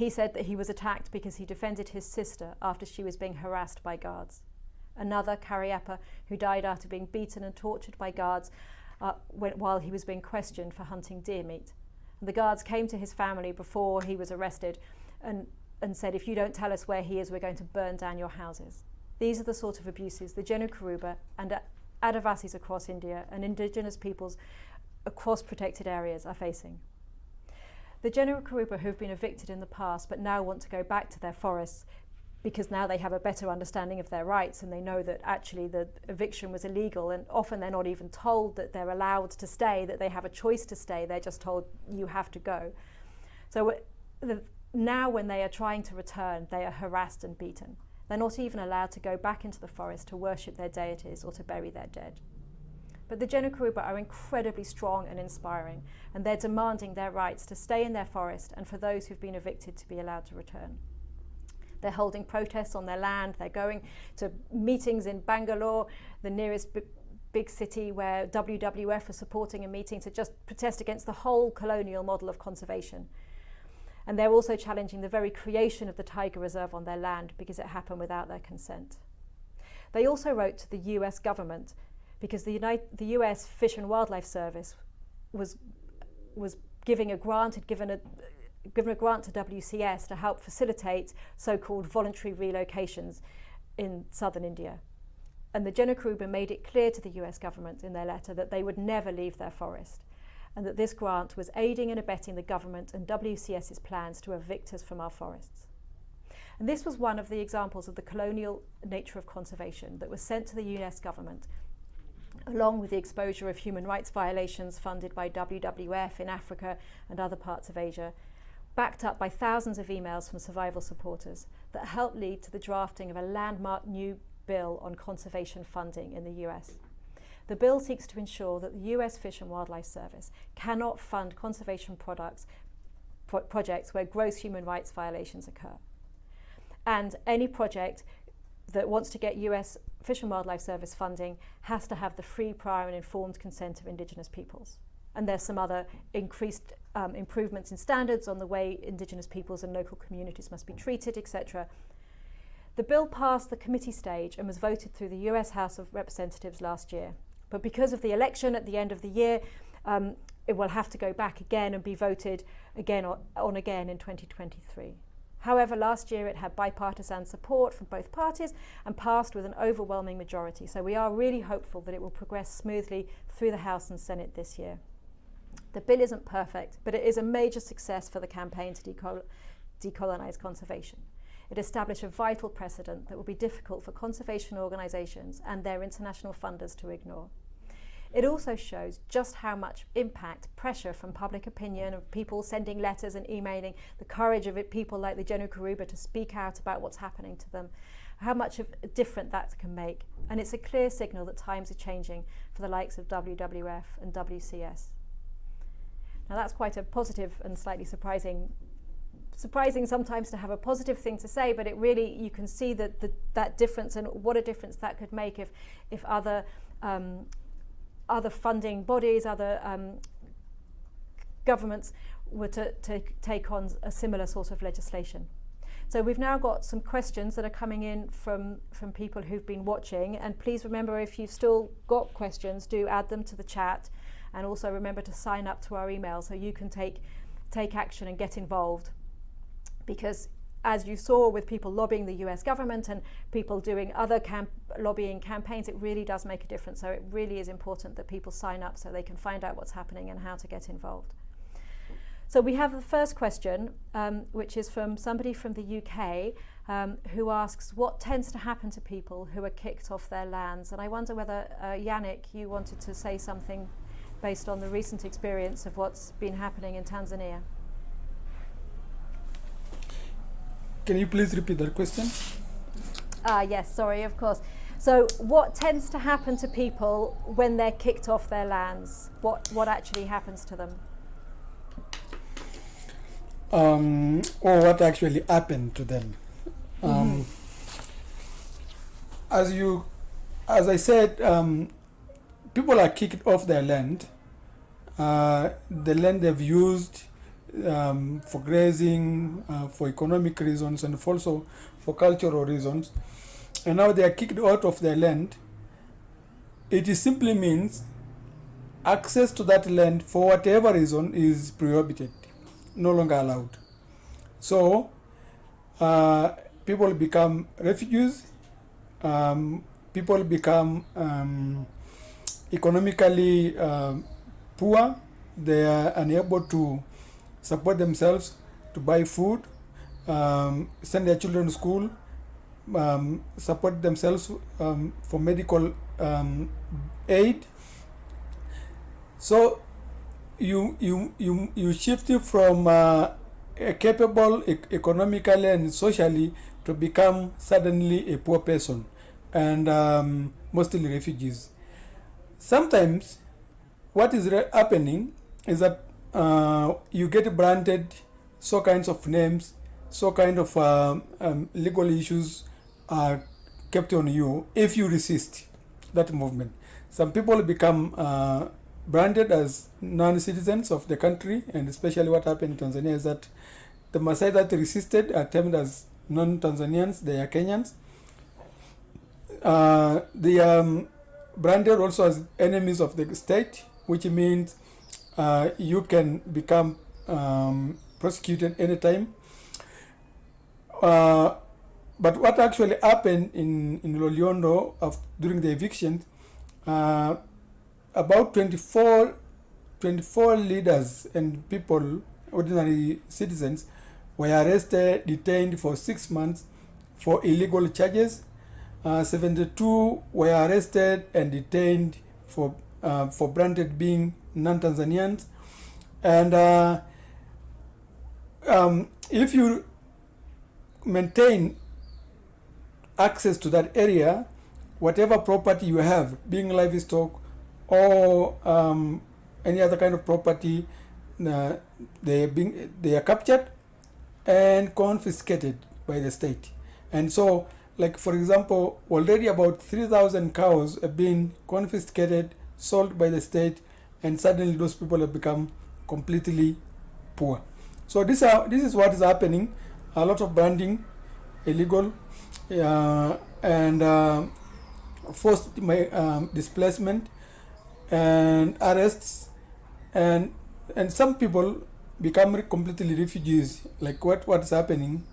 He said that he was attacked because he defended his sister after she was being harassed by guards. Another, Kariappa, who died after being beaten and tortured by guards while he was being questioned for hunting deer meat. The guards came to his family before he was arrested and said, if you don't tell us where he is, we're going to burn down your houses. These are the sort of abuses the Genu Karuba and Adivasis across India and indigenous peoples across protected areas are facing. The Genu Karuba who've been evicted in the past but now want to go back to their forests because now they have a better understanding of their rights and they know that actually the eviction was illegal, and often they're not even told that they're allowed to stay, that they have a choice to stay, they're just told you have to go. So now when they are trying to return, they are harassed and beaten. They're not even allowed to go back into the forest to worship their deities or to bury their dead. But the Genu Karuba are incredibly strong and inspiring, and they're demanding their rights to stay in their forest and for those who've been evicted to be allowed to return. They're holding protests on their land, they're going to meetings in Bangalore, the nearest big city, where WWF are supporting a meeting to just protest against the whole colonial model of conservation. And they're also challenging the very creation of the tiger reserve on their land because it happened without their consent. They also wrote to the US government because the US Fish and Wildlife Service was given a grant to WCS to help facilitate so-called voluntary relocations in southern India. And the Genu Karuba made it clear to the US government in their letter that they would never leave their forest, and that this grant was aiding and abetting the government and WCS's plans to evict us from our forests. And this was one of the examples of the colonial nature of conservation that was sent to the US government, along with the exposure of human rights violations funded by WWF in Africa and other parts of Asia, backed up by thousands of emails from survival supporters that helped lead to the drafting of a landmark new bill on conservation funding in the US. The bill seeks to ensure that the US Fish and Wildlife Service cannot fund conservation projects where gross human rights violations occur. And any project that wants to get US Fish and Wildlife Service funding has to have the free, prior and informed consent of Indigenous peoples. And there's some other increased improvements in standards on the way Indigenous peoples and local communities must be treated, etc. The bill passed the committee stage and was voted through the US House of Representatives last year. But because of the election at the end of the year, it will have to go back again and be voted again in 2023. However, last year it had bipartisan support from both parties and passed with an overwhelming majority. So we are really hopeful that it will progress smoothly through the House and Senate this year. The bill isn't perfect, but it is a major success for the campaign to decolonize conservation. It established a vital precedent that will be difficult for conservation organizations and their international funders to ignore. It also shows just how much impact pressure from public opinion, of people sending letters and emailing, the courage of people like the Genu Karuba to speak out about what's happening to them, how much of a difference that can make. And it's a clear signal that times are changing for the likes of WWF and WCS. Now that's quite a positive and slightly surprising sometimes to have a positive thing to say, but it really, you can see that difference and what a difference that could make if other funding bodies, other governments were to take on a similar sort of legislation. So we've now got some questions that are coming in from people who've been watching, and please remember, if you've still got questions, do add them to the chat, and also remember to sign up to our email so you can take action and get involved. Because as you saw with people lobbying the US government and people doing other lobbying campaigns, it really does make a difference. So it really is important that people sign up so they can find out what's happening and how to get involved. So we have the first question, which is from somebody from the UK who asks, what tends to happen to people who are kicked off their lands? And I wonder whether, Yannick, you wanted to say something based on the recent experience of what's been happening in Tanzania. Can you please repeat that question? Yes, sorry, of course. So what tends to happen to people when they're kicked off their lands? What actually happens to them? Or what actually happened to them? As I said, people are kicked off their land. The land they've used for grazing, for economic reasons, and also for cultural reasons, and now they are kicked out of their land. It simply means access to that land for whatever reason is prohibited, no longer allowed. So people become refugees, people become economically poor, they are unable to support themselves, to buy food, send their children to school, support themselves for medical aid. So you shift from a capable economically and socially to become suddenly a poor person, and mostly refugees. Sometimes what is happening is that you get branded so kinds of names, so kind of legal issues are kept on you if you resist that movement. Some people become branded as non-citizens of the country, and especially what happened in Tanzania is that the Maasai that resisted are termed as non-Tanzanians, they are Kenyans. They are branded also as enemies of the state, which means you can become prosecuted anytime. But what actually happened in Loliondo during the eviction, about 24 leaders and people, ordinary citizens, were arrested, detained for 6 months for illegal charges. 72 were arrested and detained for branded being non-Tanzanians. And if you maintain access to that area, whatever property you have, being livestock or any other kind of property, they are captured and confiscated by the state. And so, like for example, already about 3,000 cows have been confiscated, sold by the state, and suddenly those people have become completely poor. So this is what is happening. A lot of branding, illegal, and forced displacement and arrests, and some people become completely refugees. Like what's happening,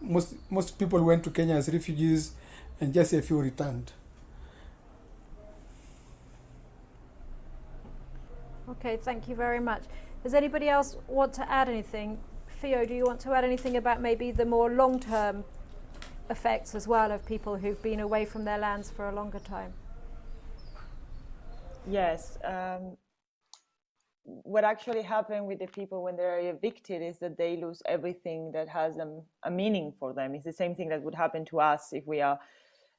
most people went to Kenya as refugees, and just a few returned. Okay, thank you very much. Does anybody else want to add anything? Theo, do you want to add anything about maybe the more long-term effects as well of people who've been away from their lands for a longer time? Yes. What actually happened with the people when they're evicted is that they lose everything that has a meaning for them. It's the same thing that would happen to us if we are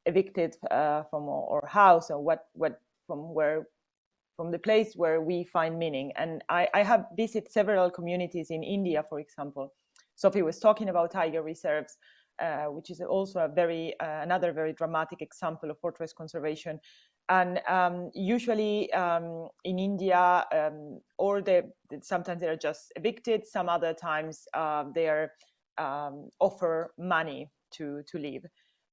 evicted from our house, or from the place where we find meaning. And I have visited several communities in India, for example. Sophie was talking about tiger reserves, which is also another very dramatic example of fortress conservation. And usually in India, sometimes they're just evicted. Some other times they are offer money to leave.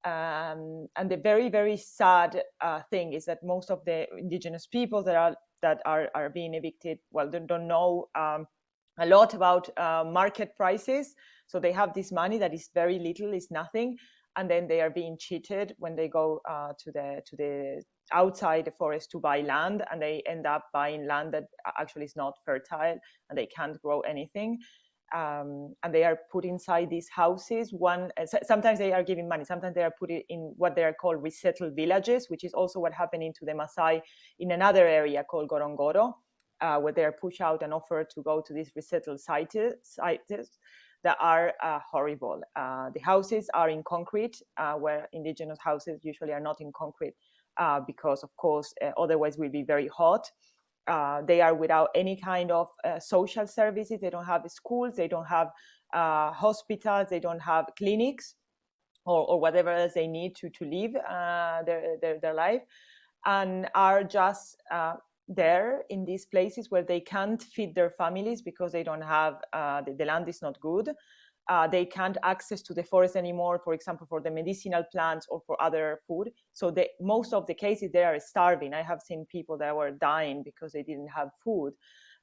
And the very, very sad thing is that most of the indigenous people that are being evicted, well, they don't know a lot about market prices. So they have this money that is very little, is nothing, and then they are being cheated when they go to the outside the forest to buy land, and they end up buying land that actually is not fertile and they can't grow anything. And they are put inside these houses. Sometimes they are given money, sometimes they are put in what they are called resettled villages, which is also what happened to the Maasai in another area called Gorongoro, where they are pushed out and offered to go to these resettled sites that are horrible. The houses are in concrete, where indigenous houses usually are not in concrete, because of course otherwise will be very hot. They are without any kind of social services. They don't have schools, they don't have hospitals, they don't have clinics, or whatever else they need to live their life, and are just there in these places where they can't feed their families because they don't have the land is not good. They can't access to the forest anymore, for example, for the medicinal plants or for other food. So most of the cases, they are starving. I have seen people that were dying because they didn't have food.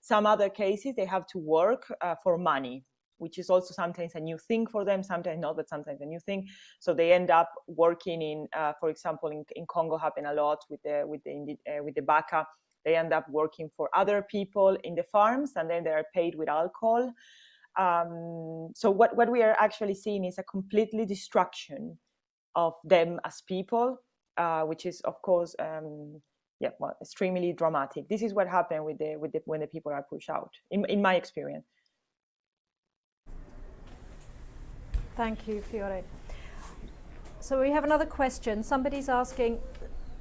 Some other cases, they have to work for money, which is also sometimes a new thing for them, sometimes not, but sometimes a new thing. So they end up working in, for example, in Congo happen a lot with the baka. They end up working for other people in the farms, and then they are paid with alcohol. So what we are actually seeing is a completely destruction of them as people, which is of course extremely dramatic. This is what happened when the people are pushed out, in my experience. Thank you, Fiore. So we have another question. Somebody's asking,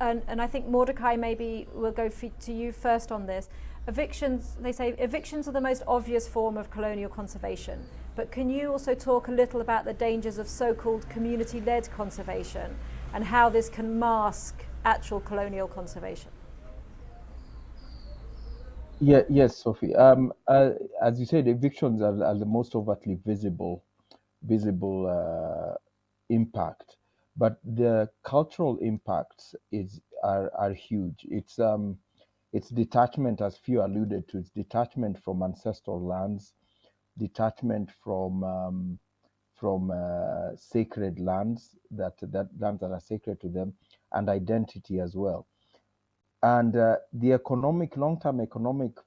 and I think Mordecai maybe will go to you first on this. Evictions, they say evictions are the most obvious form of colonial conservation, but can you also talk a little about the dangers of so-called community-led conservation and how this can mask actual colonial conservation? Yes, Sophie. As you said, evictions are the most overtly visible impact, but the cultural impacts are huge. It's detachment, as few alluded to. It's detachment from ancestral lands, detachment from sacred lands that lands that are sacred to them, and identity as well. And the long-term economic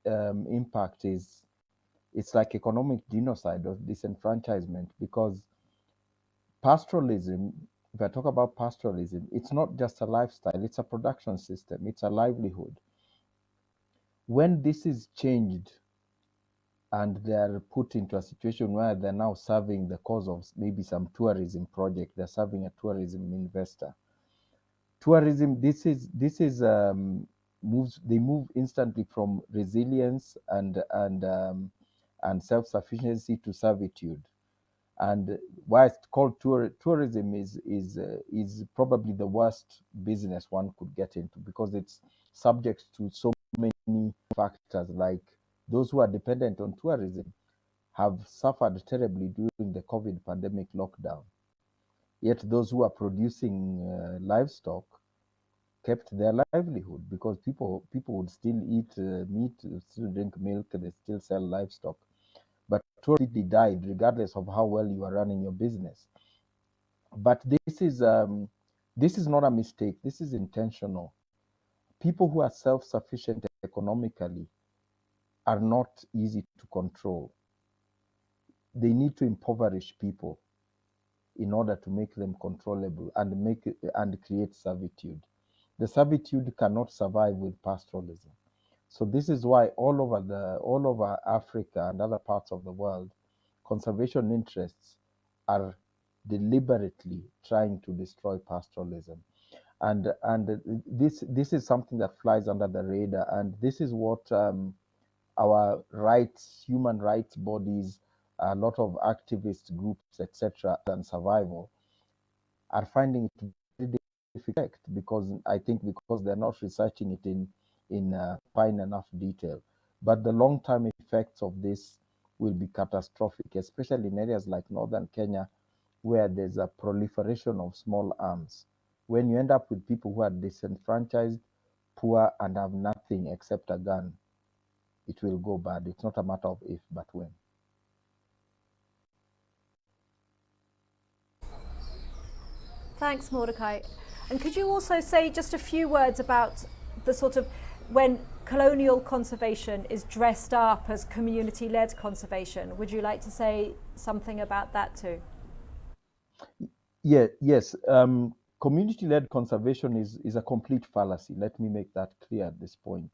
impact it's like economic genocide or disenfranchisement, because pastoralism, if I talk about pastoralism, it's not just a lifestyle, it's a production system, it's a livelihood. When this is changed and they're put into a situation where they're now serving the cause of maybe some tourism project, they're serving a tourism investor. Tourism, they move instantly from resilience and self-sufficiency to servitude. And why it's called tourism is probably the worst business one could get into, because it's subject to so many factors. Like those who are dependent on tourism have suffered terribly during the COVID pandemic lockdown. Yet those who are producing livestock kept their livelihood, because people would still eat meat, still drink milk, they still sell livestock. But tourism died regardless of how well you are running your business. But this is not a mistake. This is intentional. People who are self-sufficient economically are not easy to control. They need to impoverish people in order to make them controllable and create servitude. The servitude cannot survive with pastoralism. So this is why all over Africa and other parts of the world, conservation interests are deliberately trying to destroy pastoralism. And this is something that flies under the radar, and this is what our human rights bodies, a lot of activist groups, etc., and survival are finding it very difficult, because they're not researching it in fine enough detail. But the long-term effects of this will be catastrophic, especially in areas like northern Kenya, where there's a proliferation of small arms. When you end up with people who are disenfranchised, poor, and have nothing except a gun, it will go bad. It's not a matter of if, but when. Thanks, Mordecai. And could you also say just a few words about the sort of when colonial conservation is dressed up as community-led conservation? Would you like to say something about that too? Yes. Community-led conservation is a complete fallacy. Let me make that clear at this point.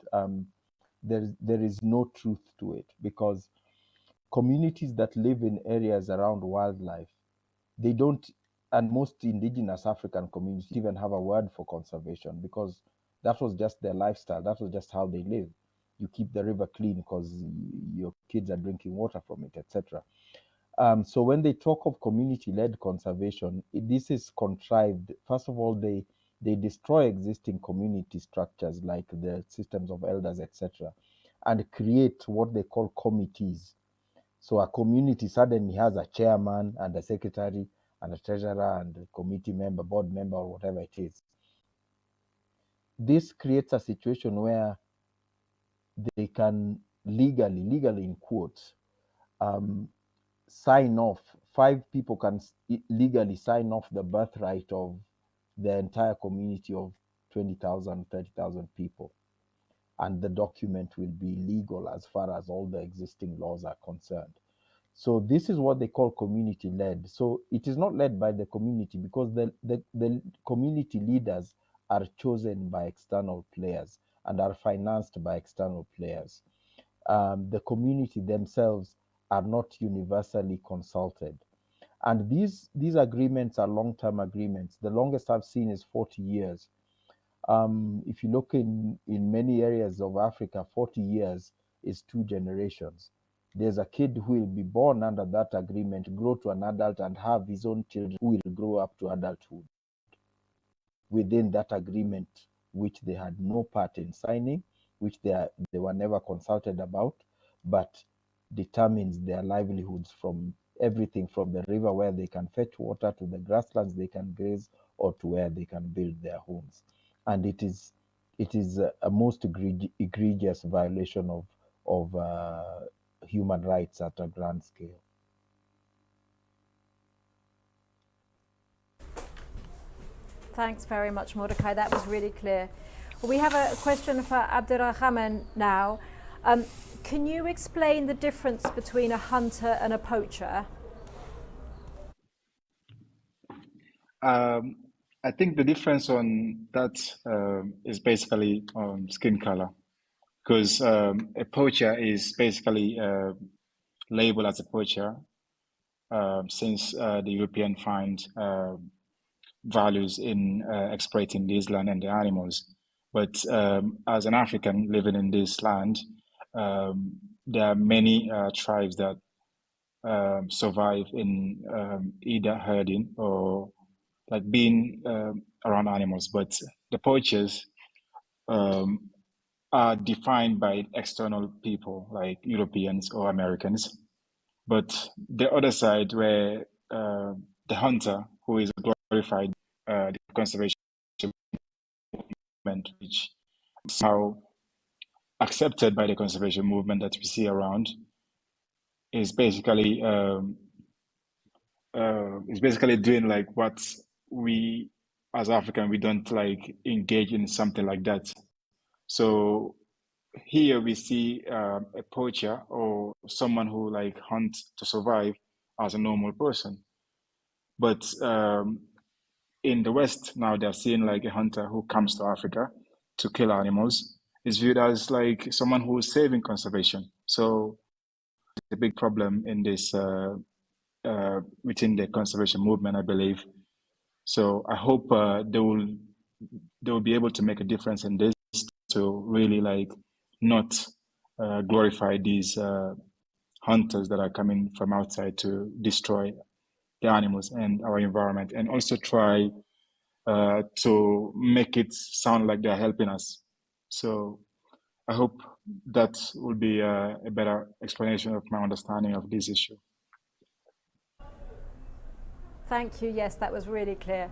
There is no truth to it, because communities that live in areas around wildlife, they don't, and most indigenous African communities even have a word for conservation, because that was just their lifestyle. That was just how they live. You keep the river clean because your kids are drinking water from it, etc. So when they talk of community-led conservation, this is contrived. First of all, they destroy existing community structures like the systems of elders, etc., and create what they call committees. So a community suddenly has a chairman and a secretary and a treasurer and a committee member, board member, or whatever it is. This creates a situation where they can legally in quotes, sign off. 5 people can legally sign off the birthright of the entire community of 20,000, 30,000 people. And the document will be legal as far as all the existing laws are concerned. So this is what they call community-led. So it is not led by the community because the community leaders are chosen by external players and are financed by external players. The community themselves are not universally consulted. And these agreements are long-term agreements. The longest I've seen is 40 years. If you look in many areas of Africa, 40 years is 2 generations. There's a kid who will be born under that agreement, grow to an adult, and have his own children who will grow up to adulthood within that agreement, which they had no part in signing, which they were never consulted about, but determines their livelihoods from everything from the river where they can fetch water to the grasslands they can graze or to where they can build their homes. And it is a most egregious violation of human rights at a grand scale. Thanks very much, Mordecai. That was really clear. We have a question for Abdourahamane now. Can you explain the difference between a hunter and a poacher? I think the difference on that is basically skin color, because a poacher is basically labeled as a poacher since the European find values in exploiting this land and the animals. But as an African living in this land, there are many tribes that survive in either herding or like being around animals. But the poachers are defined by external people like Europeans or Americans. But the other side, where the hunter, who is glorified, the conservation movement, which is now accepted by the conservation movement that we see around, is basically doing like what we as African, we don't like engage in something like that. So here we see a poacher or someone who like hunts to survive as a normal person. But in the West now, they're seeing like a hunter who comes to Africa to kill animals is viewed as like someone who is saving conservation. So it's a big problem in this within the conservation movement, I believe. So I hope they will be able to make a difference in this to really like not glorify these hunters that are coming from outside to destroy the animals and our environment, and also try to make it sound like they're helping us. So I hope that will be a better explanation of my understanding of this issue. Thank you. Yes, that was really clear.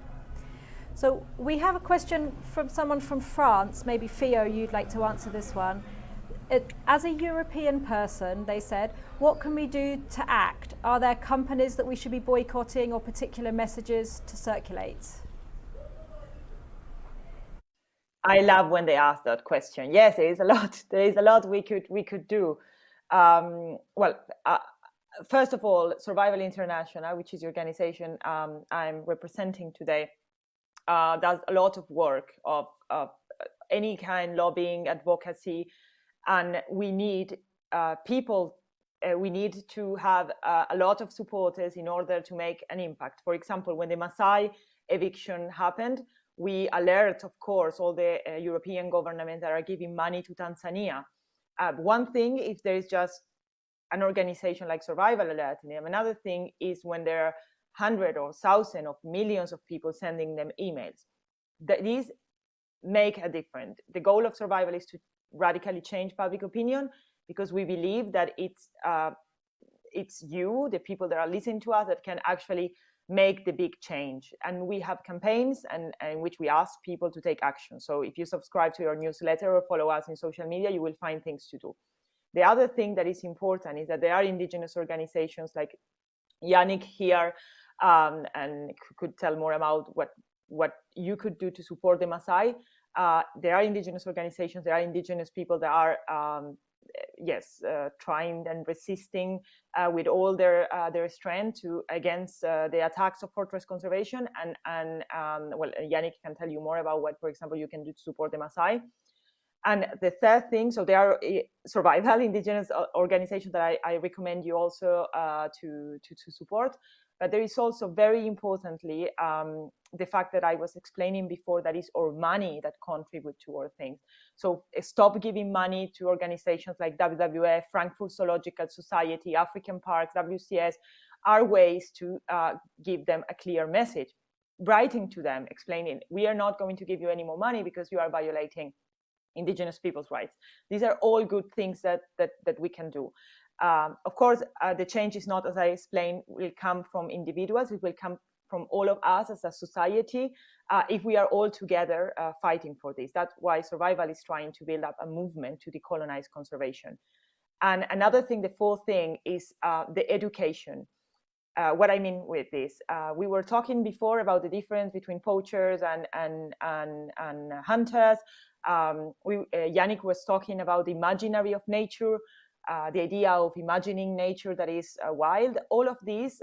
So we have a question from someone from France. Maybe Fiore, you'd like to answer this one. As a European person, they said, what can we do to act? Are there companies that we should be boycotting or particular messages to circulate? I love when they ask that question. Yes, there is a lot. There is a lot we could do. First of all, Survival International, which is the organization I'm representing today, does a lot of work of any kind, lobbying, advocacy, and we need people. We need to have a lot of supporters in order to make an impact. For example, when the Maasai eviction happened, we alert, of course, all the European governments that are giving money to Tanzania. One thing, if there is just an organization like Survival alerting them. Another thing is when there are hundreds or thousands of millions of people sending them emails. These make a difference. The goal of Survival is to radically change public opinion, because we believe that it's you, the people that are listening to us, that can actually make the big change. And we have campaigns in which we ask people to take action. So if you subscribe to your newsletter or follow us in social media, you will find things to do. The other thing that is important is that there are indigenous organizations like Yannick here, and could tell more about what you could do to support the Maasai. There are indigenous organizations, there are indigenous people that are trying and resisting with all their strength against the attacks of fortress conservation. And Yannick can tell you more about what, for example, you can do to support the Maasai. And the third thing, so there are survival indigenous organizations that I recommend you also to support. But there is also, very importantly, the fact that I was explaining before, that is our money that contribute to our things. So stop giving money to organizations like WWF, Frankfurt Zoological Society, African Parks, WCS, are ways to give them a clear message. Writing to them, explaining, we are not going to give you any more money because you are violating indigenous people's rights. These are all good things that we can do. Of course, the change is not, as I explained, will come from individuals. It will come from all of us as a society if we are all together fighting for this. That's why Survival is trying to build up a movement to decolonize conservation. And another thing, the fourth thing, is the education. What I mean with this, we were talking before about the difference between poachers and hunters. Yannick was talking about the imaginary of nature, the idea of imagining nature that is wild. All of these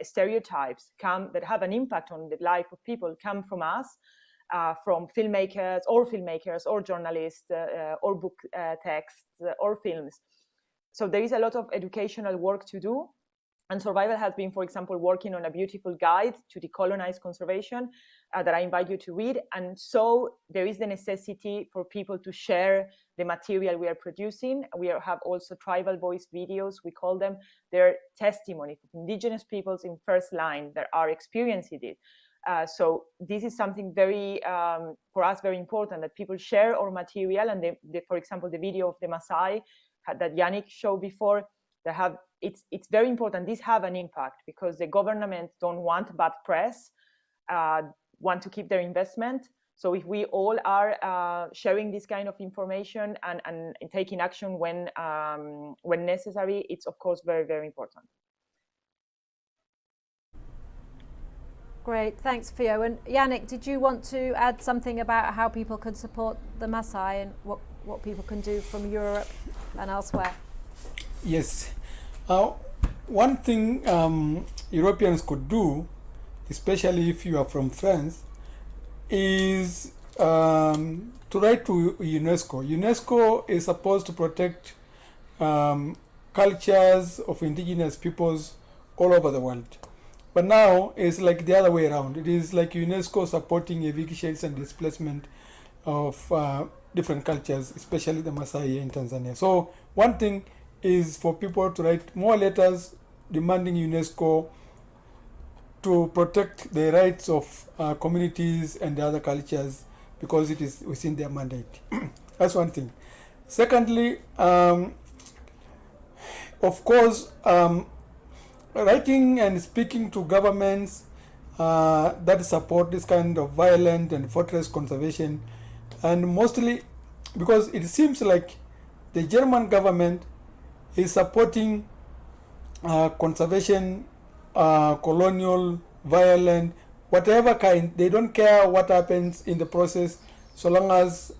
stereotypes that have an impact on the life of people come from us, from filmmakers or journalists or book texts or films. So there is a lot of educational work to do. And Survival has been, for example, working on a beautiful guide to decolonize conservation that I invite you to read. And so there is the necessity for people to share the material we are producing. We have also tribal voice videos, we call them. They're testimony of indigenous peoples in first line that are experiencing it. So this is something very, for us, very important, that people share our material. And for example, the video of the Maasai that Yannick showed before, it's very important. These have an impact because the governments don't want bad press, want to keep their investment. So if we all are sharing this kind of information and taking action when necessary, it's of course very, very important. Great, thanks, Fio. And Yannick, did you want to add something about how people can support the Maasai and what people can do from Europe and elsewhere? Yes. One thing Europeans could do, especially if you are from France, is to write to UNESCO. UNESCO is supposed to protect cultures of indigenous peoples all over the world. But now it's like the other way around. It is like UNESCO supporting evictions and displacement of different cultures, especially the Maasai in Tanzania. So one thing is for people to write more letters demanding UNESCO to protect the rights of communities and the other cultures because it is within their mandate. That's one thing. Secondly, of course, writing and speaking to governments that support this kind of violent and fortress conservation, and mostly because it seems like the German government is supporting conservation, colonial, violent, whatever kind. They don't care what happens in the process, so long as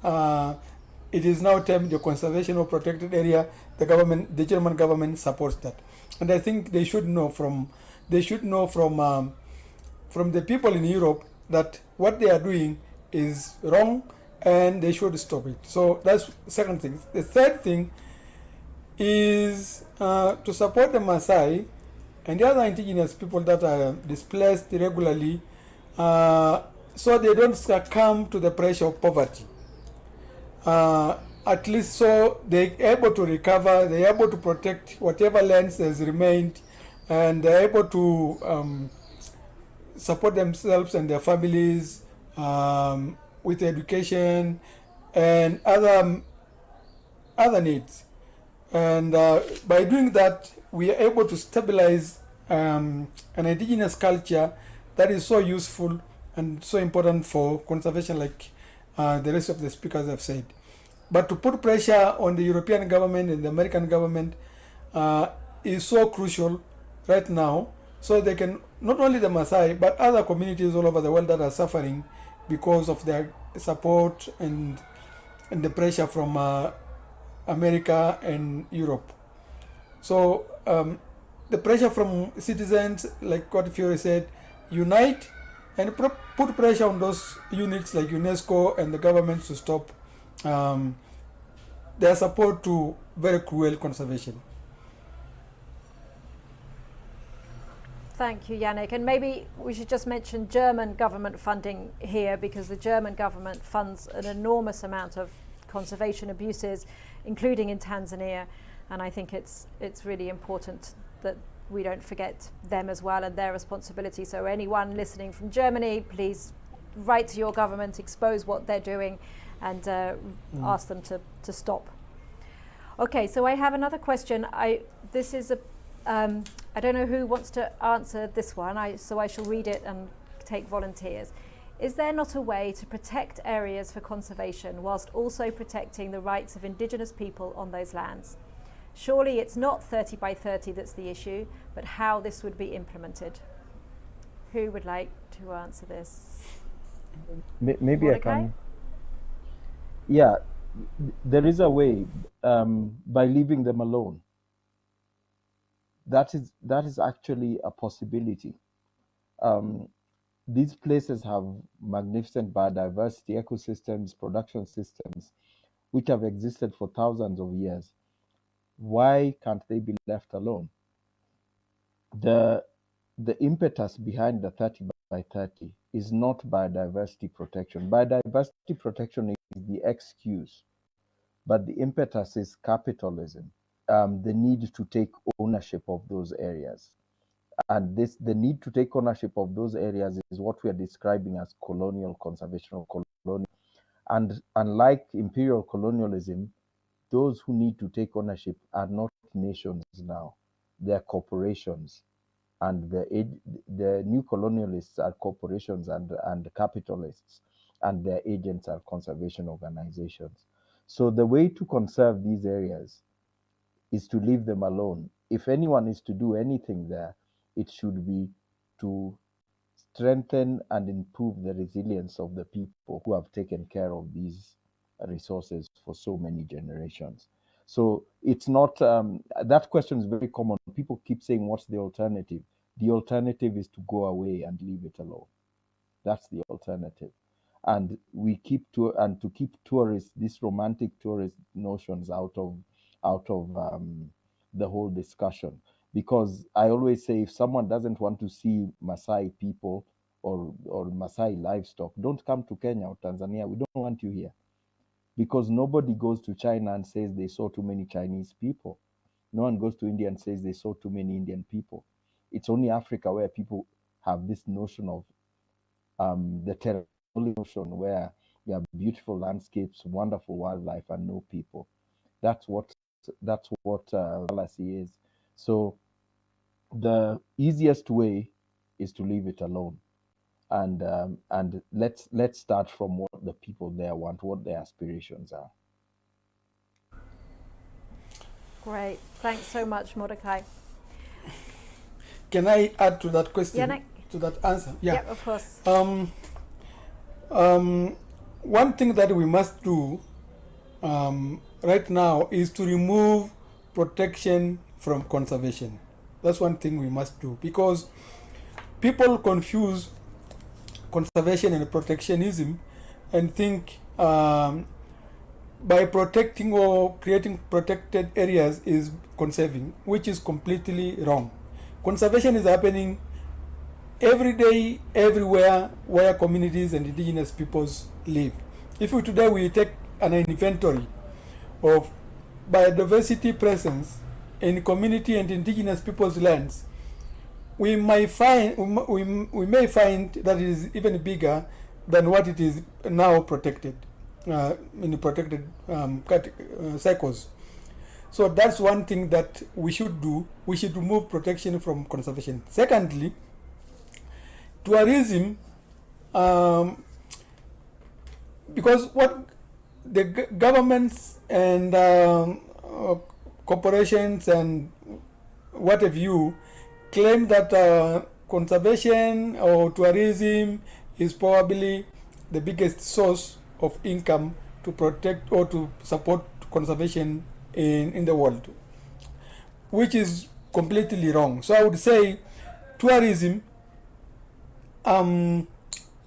it is now termed the conservation of protected area. The German government supports that, and I think they should know from the people in Europe that what they are doing is wrong, and they should stop it. So that's the second thing. The third thing is to support the Maasai and the other indigenous people that are displaced regularly, so they don't succumb to the pressure of poverty. At least so they're able to recover, they're able to protect whatever lands has remained, and they're able to support themselves and their families with education and other needs. And by doing that, we are able to stabilize an indigenous culture that is so useful and so important for conservation, like the rest of the speakers have said. But to put pressure on the European government and the American government is so crucial right now, so they can, not only the Maasai, but other communities all over the world that are suffering because of their support and the pressure from America and Europe. So the pressure from citizens, like what Fiore said, unite and put pressure on those units like UNESCO and the governments to stop their support to very cruel conservation. Thank you, Yannick. And maybe we should just mention German government funding here, because the German government funds an enormous amount of conservation abuses, including in Tanzania. And I think it's really important that we don't forget them as well and their responsibility. So anyone listening from Germany, please write to your government, expose what they're doing, and ask them to stop. Okay, so I have another question. This is I don't know who wants to answer this one, so I shall read it and take volunteers. Is there not a way to protect areas for conservation whilst also protecting the rights of Indigenous people on those lands? Surely it's not 30 by 30 that's the issue, but how this would be implemented. Who would like to answer this? Maybe Mordecai? I can. Yeah, there is a way by leaving them alone. That is actually a possibility. These places have magnificent biodiversity, ecosystems, production systems, which have existed for thousands of years. Why can't they be left alone? The impetus behind the 30 by 30 is not biodiversity protection. Biodiversity protection is the excuse, but the impetus is capitalism. The need to take ownership of those areas. And the need to take ownership of those areas is what we are describing as colonial conservation or colonial. And unlike imperial colonialism, those who need to take ownership are not nations now. They're corporations. And the new colonialists are corporations and capitalists, and their agents are conservation organizations. So the way to conserve these areas is to leave them alone. If anyone is to do anything there, it should be to strengthen and improve the resilience of the people who have taken care of these resources for so many generations. So it's not, that question is very common. People keep saying, what's the alternative? The alternative is to go away and leave it alone. That's the alternative. And we keep to keep tourists, these romantic tourist notions out of the whole discussion. Because I always say, if someone doesn't want to see Maasai people or Maasai livestock, don't come to Kenya or Tanzania. We don't want you here. Because nobody goes to China and says they saw too many Chinese people. No one goes to India and says they saw too many Indian people. It's only Africa where people have this notion of the territorial notion, where you have beautiful landscapes, wonderful wildlife, and no people. That's what fallacy is. So the easiest way is to leave it alone, and let's start from what the people there want, what their aspirations are. Great, thanks so much, Mordecai. Can I add to that question? Yannick? To that answer? Yeah. Yep, of course. One thing that we must do right now is to remove protection from conservation. That's one thing we must do, because people confuse conservation and protectionism and think by protecting or creating protected areas is conserving, which is completely wrong. Conservation is happening every day, everywhere where communities and indigenous peoples live. If today we take an inventory of biodiversity presence in community and indigenous people's lands, we may find that it is even bigger than what it is now protected in protected cycles. So that's one thing that we should do. We should remove protection from conservation. Secondly, tourism, because what the governments and corporations and what have you claim that conservation or tourism is probably the biggest source of income to protect or to support conservation in the world, which is completely wrong. So I would say tourism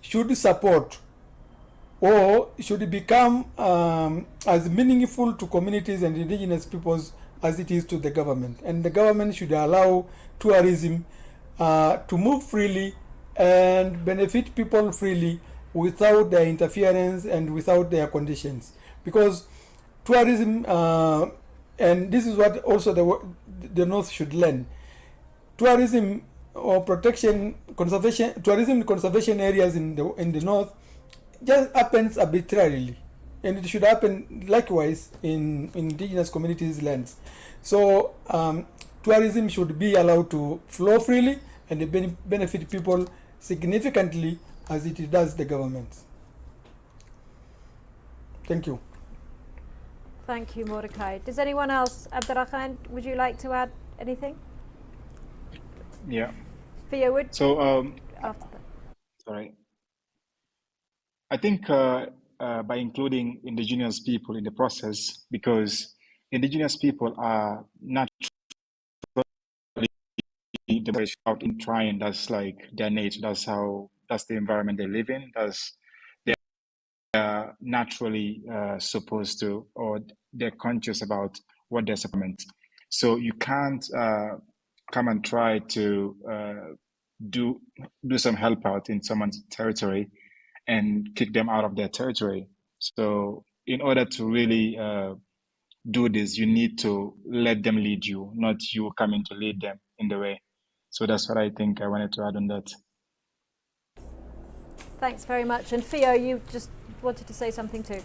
should support or should become as meaningful to communities and indigenous peoples as it is to the government. And the government should allow tourism to move freely and benefit people freely without their interference and without their conditions. Because tourism, and this is what also the North should learn, tourism or protection, conservation, tourism conservation areas in the North just happens arbitrarily, and it should happen likewise in indigenous communities' lands. So tourism should be allowed to flow freely and benefit people significantly as it does the government. Thank you. Thank you, Mordecai. Does anyone else, Abdourahamane, would you like to add anything? Yeah. Fia, would So, after that. sorry. I think by including indigenous people in the process, because indigenous people are naturally out in trying. That's like their nature. That's the environment they live in. They are naturally supposed to, or they're conscious about what they're supplement. So you can't come and try to do some help out in someone's territory and kick them out of their territory. So in order to really do this, you need to let them lead you, not you coming to lead them in the way. So that's what I think I wanted to add on that. Thanks very much. And Fio, you just wanted to say something too.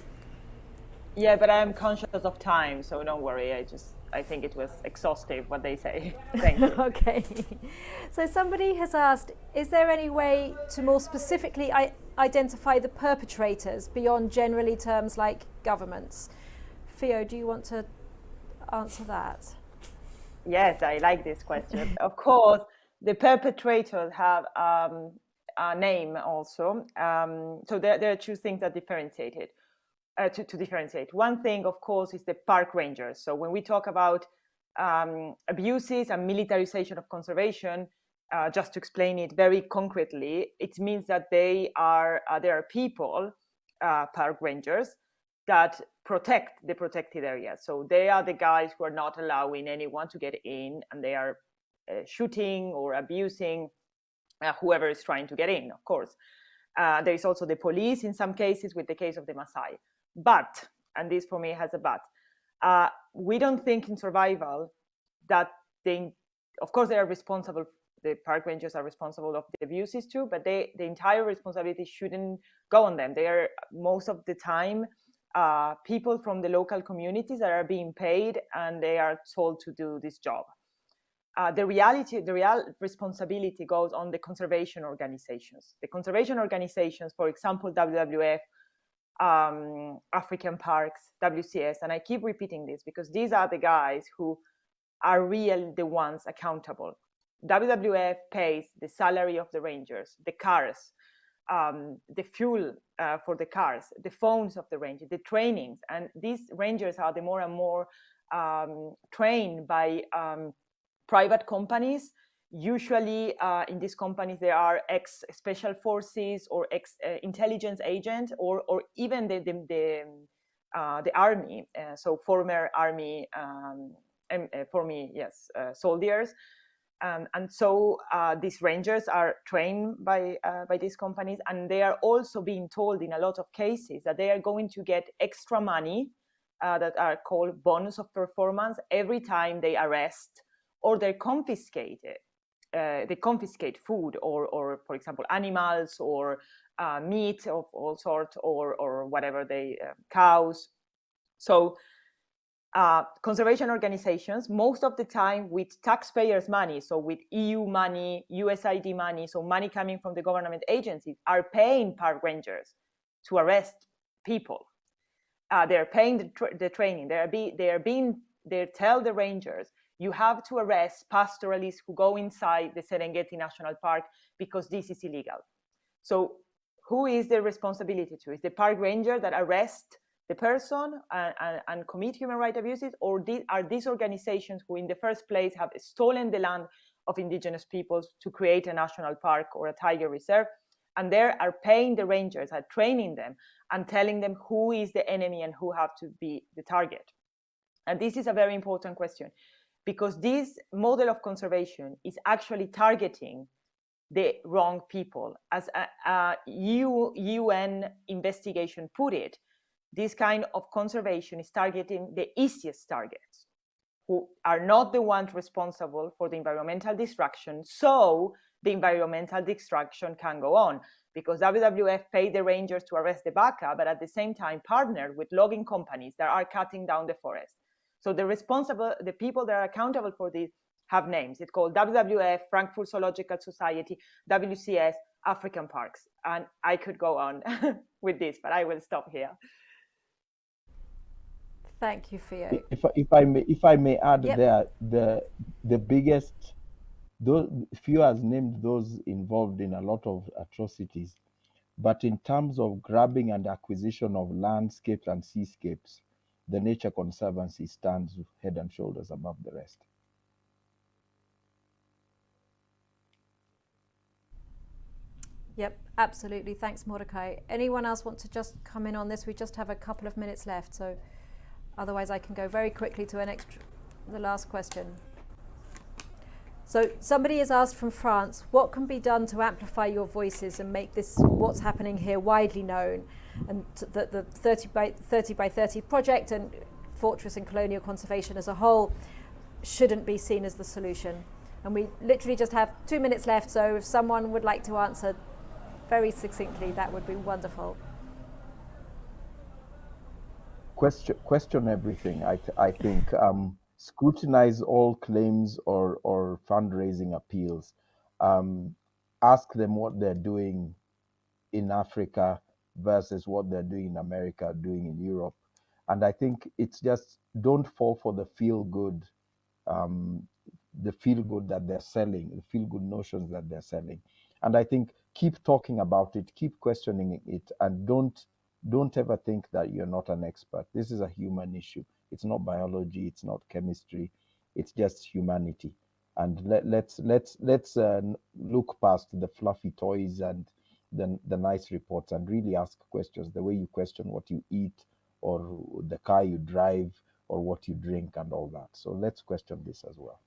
Yeah, but I'm conscious of time, so don't worry. I think it was exhaustive what they say. Thank you. Okay. So somebody has asked, is there any way to more specifically identify the perpetrators beyond generally terms like governments? Fio, do you want to answer that? Yes, I like this question. Of course, the perpetrators have a name also. So there are two things that differentiated. To differentiate. One thing, of course, is the park rangers. So when we talk about abuses and militarization of conservation, just to explain it very concretely, it means that there are people, park rangers, that protect the protected areas. So they are the guys who are not allowing anyone to get in, and they are shooting or abusing whoever is trying to get in, of course. There is also the police in some cases, with the case of the Maasai. But, and this for me has a but, we don't think in survival that of course they are responsible, the park rangers are responsible of the abuses too, but the entire responsibility shouldn't go on them. They are most of the time people from the local communities that are being paid, and they are told to do this job. The real responsibility goes on the conservation organizations. The conservation organizations, for example, WWF, African Parks, WCS, and I keep repeating this because these are the guys who are really the ones accountable. WWF pays the salary of the rangers, the cars, the fuel for the cars, the phones of the rangers, the trainings, and these rangers are the more and more trained by private companies. Usually in these companies there are ex-special forces or ex-intelligence agents, or even the army, so former army, soldiers. And so these rangers are trained by these companies, and they are also being told in a lot of cases that they are going to get extra money that are called bonus of performance every time they arrest or they confiscate it. They confiscate food or for example, animals or meat of all sorts or whatever cows. So conservation organizations, most of the time with taxpayers' money, so with EU money, USAID money, so money coming from the government agencies, are paying park rangers to arrest people. They're paying the training. They tell the rangers, you have to arrest pastoralists who go inside the Serengeti National Park because this is illegal. So who is the responsibility to? Is the park ranger that arrests the person and commit human rights abuses, or are these organizations who in the first place have stolen the land of indigenous peoples to create a national park or a tiger reserve, and they are paying the rangers, are training them and telling them who is the enemy and who have to be the target? And this is a very important question, because this model of conservation is actually targeting the wrong people. As a UN investigation put it, this kind of conservation is targeting the easiest targets, who are not the ones responsible for the environmental destruction, so the environmental destruction can go on, because WWF paid the rangers to arrest the baka, but at the same time partnered with logging companies that are cutting down the forest. So the people that are accountable for this have names. It's called WWF, Frankfurt Zoological Society, WCS, African Parks. And I could go on with this, but I will stop here. Thank you, Fiore. If I may add, Yep. there, the biggest, those Fiore has named those involved in a lot of atrocities, but in terms of grabbing and acquisition of landscapes and seascapes, the Nature Conservancy stands head and shoulders above the rest. Yep, absolutely. Thanks, Mordecai. Anyone else want to just come in on this? We just have a couple of minutes left, so otherwise I can go very quickly to the last question. So somebody has asked from France, what can be done to amplify your voices and make this, what's happening here, widely known? And the 30 by 30 project and fortress and colonial conservation as a whole shouldn't be seen as the solution. And we literally just have 2 minutes left, so if someone would like to answer very succinctly, that would be wonderful. Question everything. I think scrutinize all claims or fundraising appeals. Ask them what they're doing in Africa versus what they're doing in America, doing in Europe. And I think it's just, don't fall for the feel good that they're selling, the feel good notions that they're selling. And I think keep talking about it, keep questioning it, and don't ever think that you're not an expert. This is a human issue. It's not biology, it's not chemistry, it's just humanity. And let's look past the fluffy toys and the nice reports and really ask questions, the way you question what you eat or the car you drive or what you drink and all that. So let's question this as well.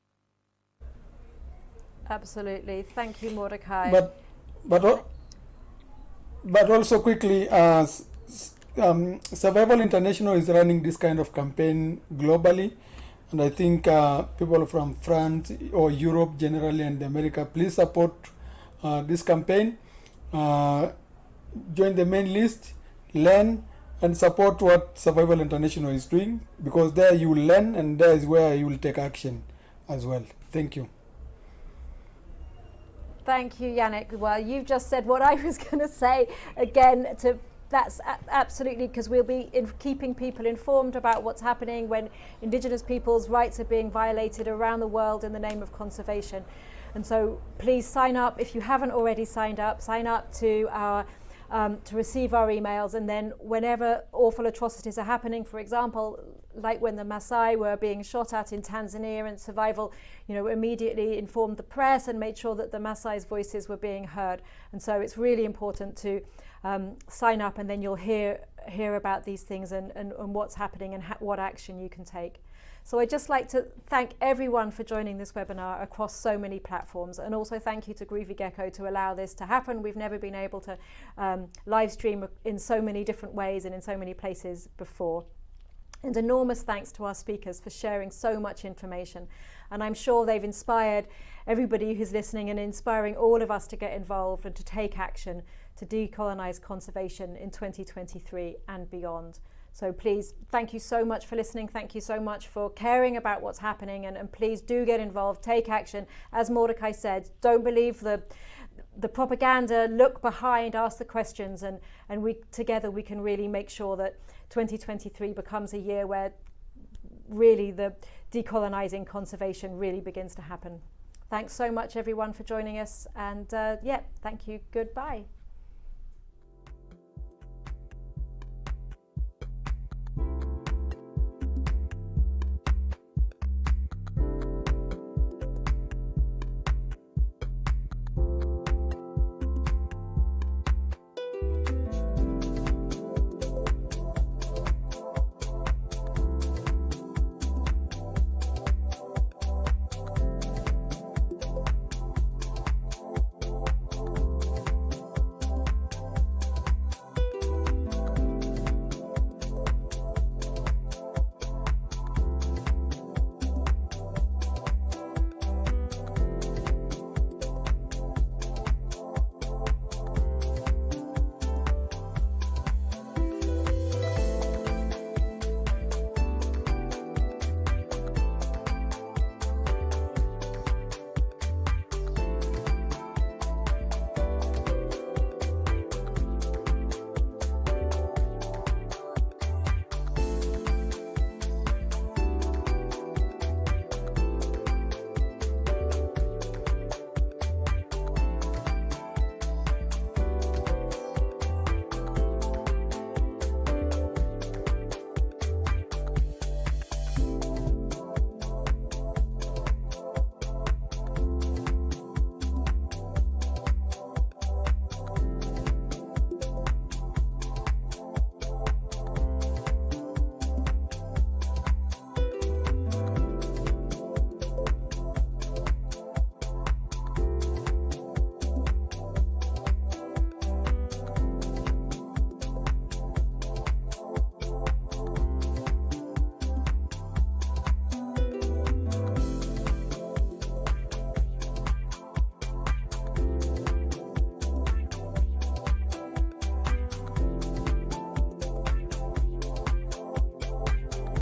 Absolutely. Thank you, Mordecai. But also quickly, Survival International is running this kind of campaign globally, and I think people from France or Europe generally and America, please support this campaign. Join the main list, learn, and support what Survival International is doing, because there you will learn and there is where you will take action as well. Thank you. Thank you, Yannick. Well, you've just said what I was going to say again. That's absolutely, because we'll be keeping people informed about what's happening when Indigenous people's rights are being violated around the world in the name of conservation. And so please sign up. If you haven't already signed up, sign up to our to receive our emails, and then whenever awful atrocities are happening, for example, like when the Maasai were being shot at in Tanzania, and Survival, immediately informed the press and made sure that the Maasai's voices were being heard. And so it's really important to sign up, and then you'll hear about these things and what's happening and what action you can take. So I'd just like to thank everyone for joining this webinar across so many platforms, and also thank you to Groovy Gecko to allow this to happen. We've never been able to live stream in so many different ways and in so many places before. And enormous thanks to our speakers for sharing so much information. And I'm sure they've inspired everybody who's listening and inspiring all of us to get involved and to take action to decolonize conservation in 2023 and beyond. So please, thank you so much for listening. Thank you so much for caring about what's happening, and please do get involved, take action. As Mordecai said, don't believe the propaganda, look behind, ask the questions, and we together we can really make sure that 2023 becomes a year where really the decolonizing conservation really begins to happen. Thanks so much everyone for joining us, and yeah, thank you, goodbye.